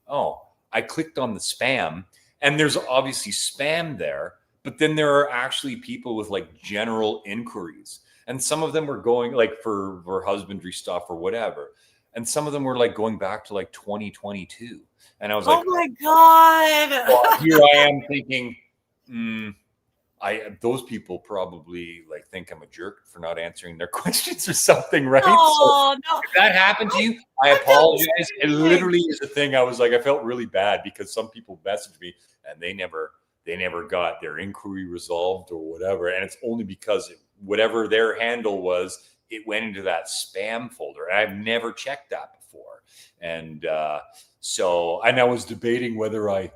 oh, I clicked on the spam, and there's obviously spam there, but then there are actually people with like general inquiries. And some of them were going like for husbandry stuff or whatever. And some of them were like going back to like 2022. And I was like, oh my God. Well, here I am thinking, those people probably like think I'm a jerk for not answering their questions or something, right? Oh, so if that happened to you, I apologize. It literally is a thing. I was like, I felt really bad because some people messaged me and they never got their inquiry resolved or whatever. And it's only because whatever their handle was, it went into that spam folder. And I've never checked that before. And I was debating whether I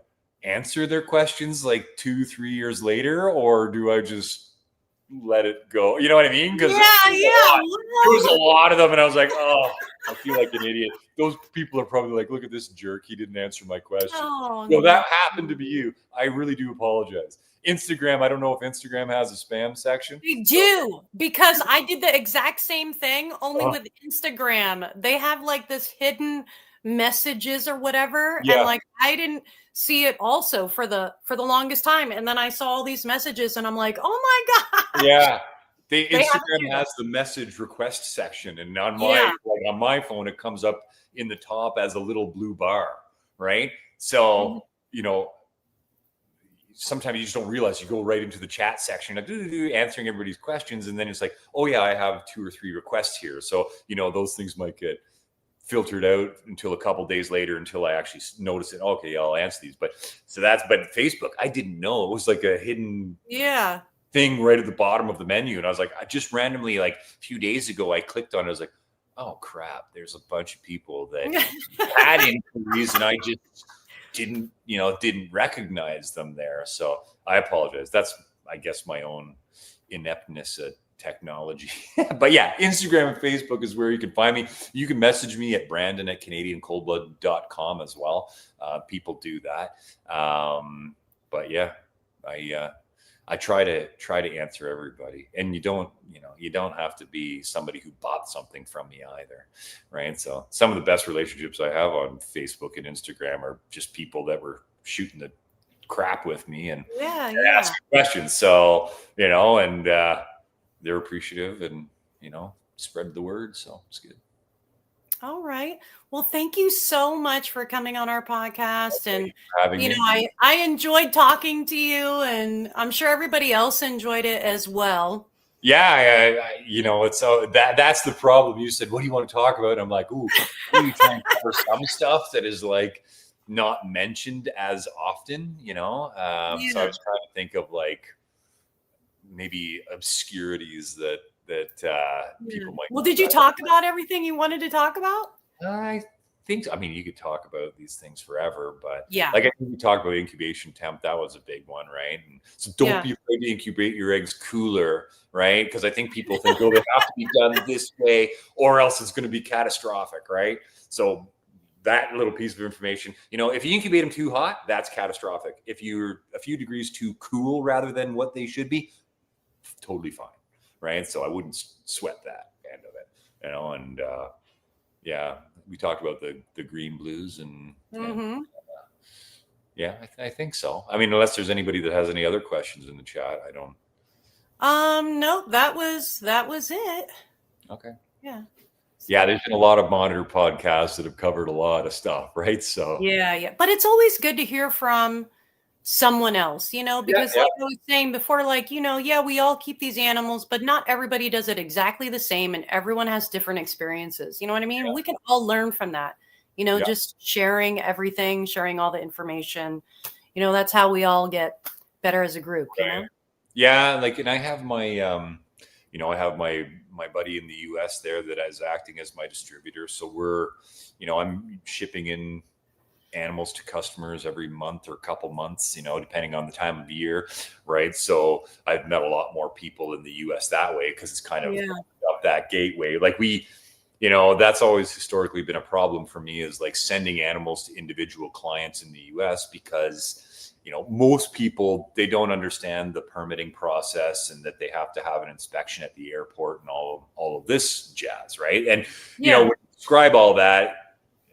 answer their questions like 2-3 years later, or do I just let it go? You know what I mean? Because there was a lot of them, and I was like, oh, I feel like an idiot. Those people are probably like, look at this jerk. He didn't answer my question. Oh, So that happened to be you. I really do apologize. Instagram, I don't know if Instagram has a spam section. They do, because I did the exact same thing, only with Instagram. They have like this hidden messages or whatever, and like I didn't see it also for the longest time, and then I saw all these messages, and I'm like, oh my god. Yeah. Instagram has the message request section, and on my phone, it comes up in the top as a little blue bar, right? So you know, sometimes you just don't realize you go right into the chat section, answering everybody's questions, and then it's like, oh yeah, I have 2 or 3 requests here. So those things might get filtered out until a couple days later, until I actually notice it. Okay, yeah, I'll answer these. But Facebook, I didn't know it was like a hidden thing right at the bottom of the menu. And I was like, I just randomly, like a few days ago, I clicked on it. I was like, oh crap, there's a bunch of people that had inquiries, and I just didn't recognize them there. So I apologize. That's, I guess, my own ineptness at technology. But yeah, Instagram and Facebook is where you can find me. You can message me at brandon@canadiancoldblood.com as well. People do that. But yeah, I try to answer everybody, and you don't have to be somebody who bought something from me either, right? So some of the best relationships I have on Facebook and Instagram are just people that were shooting the crap with me and asking questions. So and they're appreciative, and spread the word. So it's good. All right. Well, thank you so much for coming on our podcast. And, having me. I enjoyed talking to you, and I'm sure everybody else enjoyed it as well. Yeah. It's that's the problem. You said, what do you want to talk about? I'm like, ooh, maybe try and cover some stuff that is like not mentioned as often, So I was trying to think of like maybe obscurities that people might. Well, did you talk about everything you wanted to talk about? I think so. I mean, you could talk about these things forever, but like I think we talked about incubation temp. That was a big one, right? And so don't be afraid to incubate your eggs cooler, right? Because I think people think, oh, they have to be done this way, or else it's going to be catastrophic, right? So that little piece of information, if you incubate them too hot, that's catastrophic. If you're a few degrees too cool rather than what they should be, totally fine. Right. So I wouldn't sweat that end of it, and we talked about the green blues and I think so. I mean, unless there's anybody that has any other questions in the chat, I don't. No, that was it. Okay. Yeah. Yeah, there's been a lot of monitor podcasts that have covered a lot of stuff, right? So but it's always good to hear from someone else, because like I was saying before, like, we all keep these animals, but not everybody does it exactly the same, and everyone has different experiences. You know what I mean? We can all learn from that, just sharing everything, sharing all the information, that's how we all get better as a group. Yeah, like, and I have my I have my buddy in the US there that is acting as my distributor, so we're I'm shipping in animals to customers every month or couple months, depending on the time of the year, right? So I've met a lot more people in the US that way, because it's kind of up that gateway. Like that's always historically been a problem for me, is like sending animals to individual clients in the US, because most people, they don't understand the permitting process, and that they have to have an inspection at the airport and all of this jazz, right? And when you describe all that,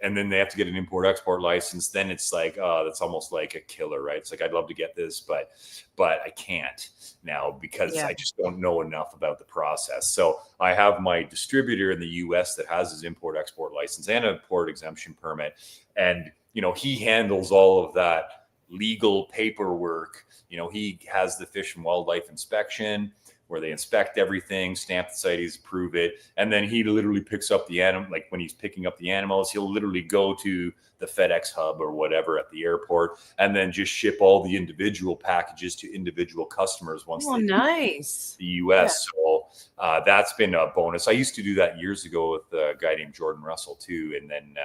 and then they have to get an import-export license, then it's like, oh, that's almost like a killer, right? It's like, I'd love to get this, but I can't now, because I just don't know enough about the process. So I have my distributor in the US that has his import-export license and a port exemption permit. And, he handles all of that legal paperwork. He has the Fish and Wildlife inspection, where they inspect everything, stamp the CITES, approve it, and then he literally picks up the animal. Like when he's picking up the animals, he'll literally go to the FedEx hub or whatever at the airport, and then just ship all the individual packages to individual customers once they nice. The US. So that's been a bonus. I used to do that years ago with a guy named Jordan Russell too, and then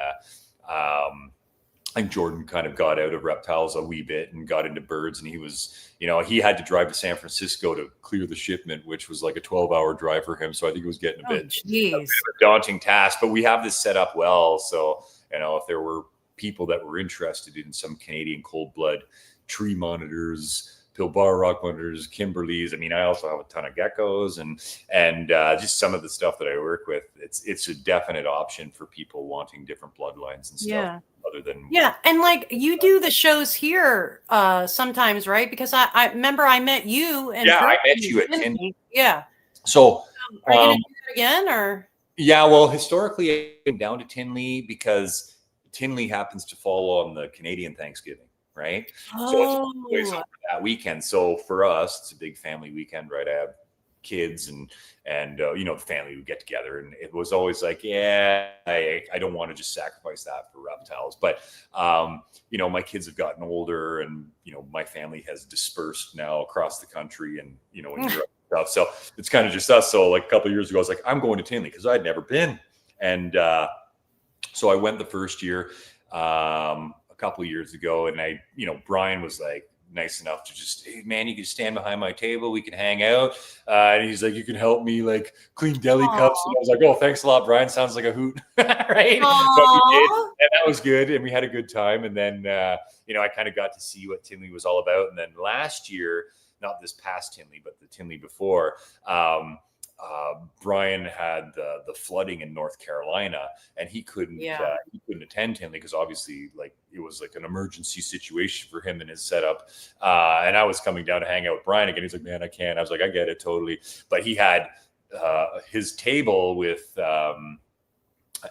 think Jordan kind of got out of reptiles a wee bit and got into birds, and he was, he had to drive to San Francisco to clear the shipment, which was like a 12-hour drive for him. So I think it was getting a bit of a daunting task, but we have this set up well. So, if there were people that were interested in some Canadian cold blood tree monitors, Pilbara rock monitors, Kimberleys. I mean, I also have a ton of geckos and just some of the stuff that I work with. It's a definite option for people wanting different bloodlines and stuff. Yeah. Other than and like you do the shows here sometimes, right? Because I remember I met you and I met you at Tinley. Yeah. So are you gonna do that again or? Yeah, well, historically I came down to Tinley because Tinley happens to fall on the Canadian Thanksgiving. Right. So it's over that weekend. So for us, it's a big family weekend, right? I have kids and the family would get together, and it was always like, I don't want to just sacrifice that for reptiles. But, my kids have gotten older, and, my family has dispersed now across the country and, in Europe and stuff. So it's kind of just us. So like a couple of years ago, I was like, I'm going to Tinley because I'd never been. And so I went the first year. Couple of years ago, and Brian was like nice enough to just, hey man, you can stand behind my table, we can hang out, and he's like, you can help me like clean deli cups, and I was like, oh, thanks a lot, Brian, sounds like a hoot. Right. But we did, and that was good, and we had a good time. And then I kind of got to see what Tinley was all about. And then last year, not this past Tinley, but the Tinley before, Brian had the flooding in North Carolina, and he couldn't attend Tinley because obviously like it was like an emergency situation for him and his setup. And I was coming down to hang out with Brian again. He's like, man, I can't. I was like, I get it totally. But he had his table with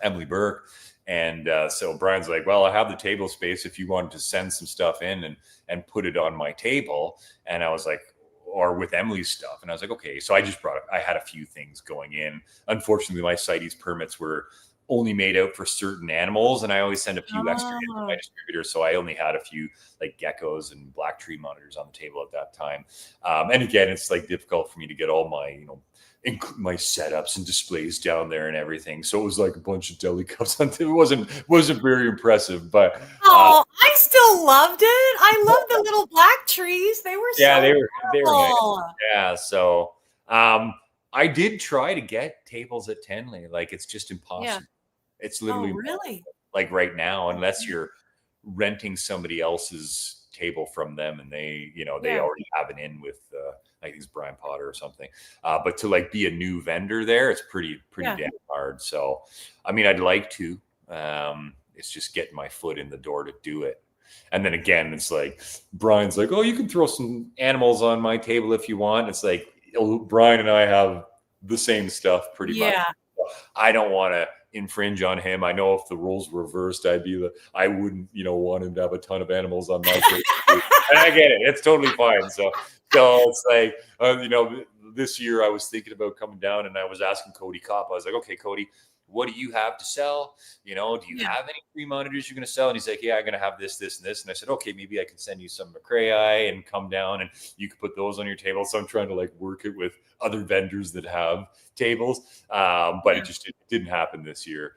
Emily Burke. And so Brian's like, well, I have the table space if you wanted to send some stuff in and put it on my table. And I was like, or with Emily's stuff. And I was like, okay. So I just I had a few things going in. Unfortunately, my CITES permits were only made out for certain animals, and I always send a few extra in to my distributor. So I only had a few like geckos and black tree monitors on the table at that time. And again, it's like difficult for me to get all my, my setups and displays down there and everything. So it was like a bunch of deli cups on it. Wasn't very impressive, but I still loved it. I loved the little black trees. They were they were nice. Yeah. So I did try to get tables at Tinley. Like it's just impossible. Yeah. It's literally really like right now, unless you're renting somebody else's table from them and they already have it in with I think it's Brian Potter or something. But to like be a new vendor there, it's pretty damn hard. So, I mean, I'd like to. It's just getting my foot in the door to do it. And then again, it's like Brian's like, oh, you can throw some animals on my table if you want. It's like Brian and I have the same stuff pretty much. I don't want to infringe on him. I know if the roles were reversed, I wouldn't, want him to have a ton of animals on my table. And I get it. It's totally fine. So it's like, this year I was thinking about coming down, and I was asking Cody Kopp. I was like, okay, Cody, what do you have to sell? Do you have any free monitors you're going to sell? And he's like, yeah, I'm going to have this, this, and this. And I said, okay, maybe I can send you some McCrae and come down and you can put those on your table. So I'm trying to like work it with other vendors that have tables. But it just didn't happen this year.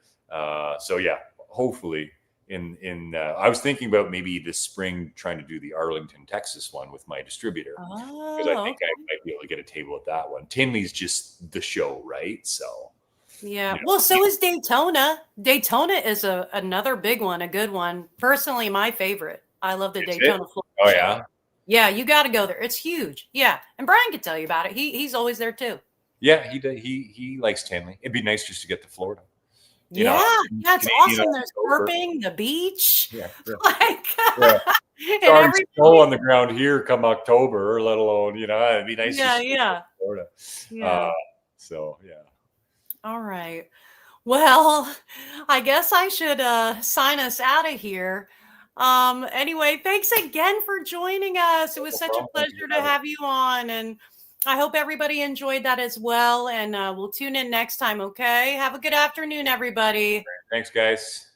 So yeah, hopefully I was thinking about maybe this spring trying to do the Arlington, Texas one with my distributor. Because I think I might be able to get a table at that one. Tinley's just the show, right? So. Yeah. Well, so is Daytona. Daytona is another big one, a good one. Personally, my favorite. I love the Daytona. Oh, yeah. Yeah, you got to go there. It's huge. Yeah, and Brian can tell you about it. He's always there too. Yeah, he likes Tinley. It'd be nice just to get to Florida. It's awesome. There's surfing, the beach. Yeah, and snow on the ground here come October, let alone it'd be nice. To Florida. So yeah. All right. Well, I guess I should sign us out of here. Anyway, thanks again for joining us. It was such a pleasure to have you on, and I hope everybody enjoyed that as well. And we'll tune in next time, okay? Have a good afternoon, everybody. Thanks, guys.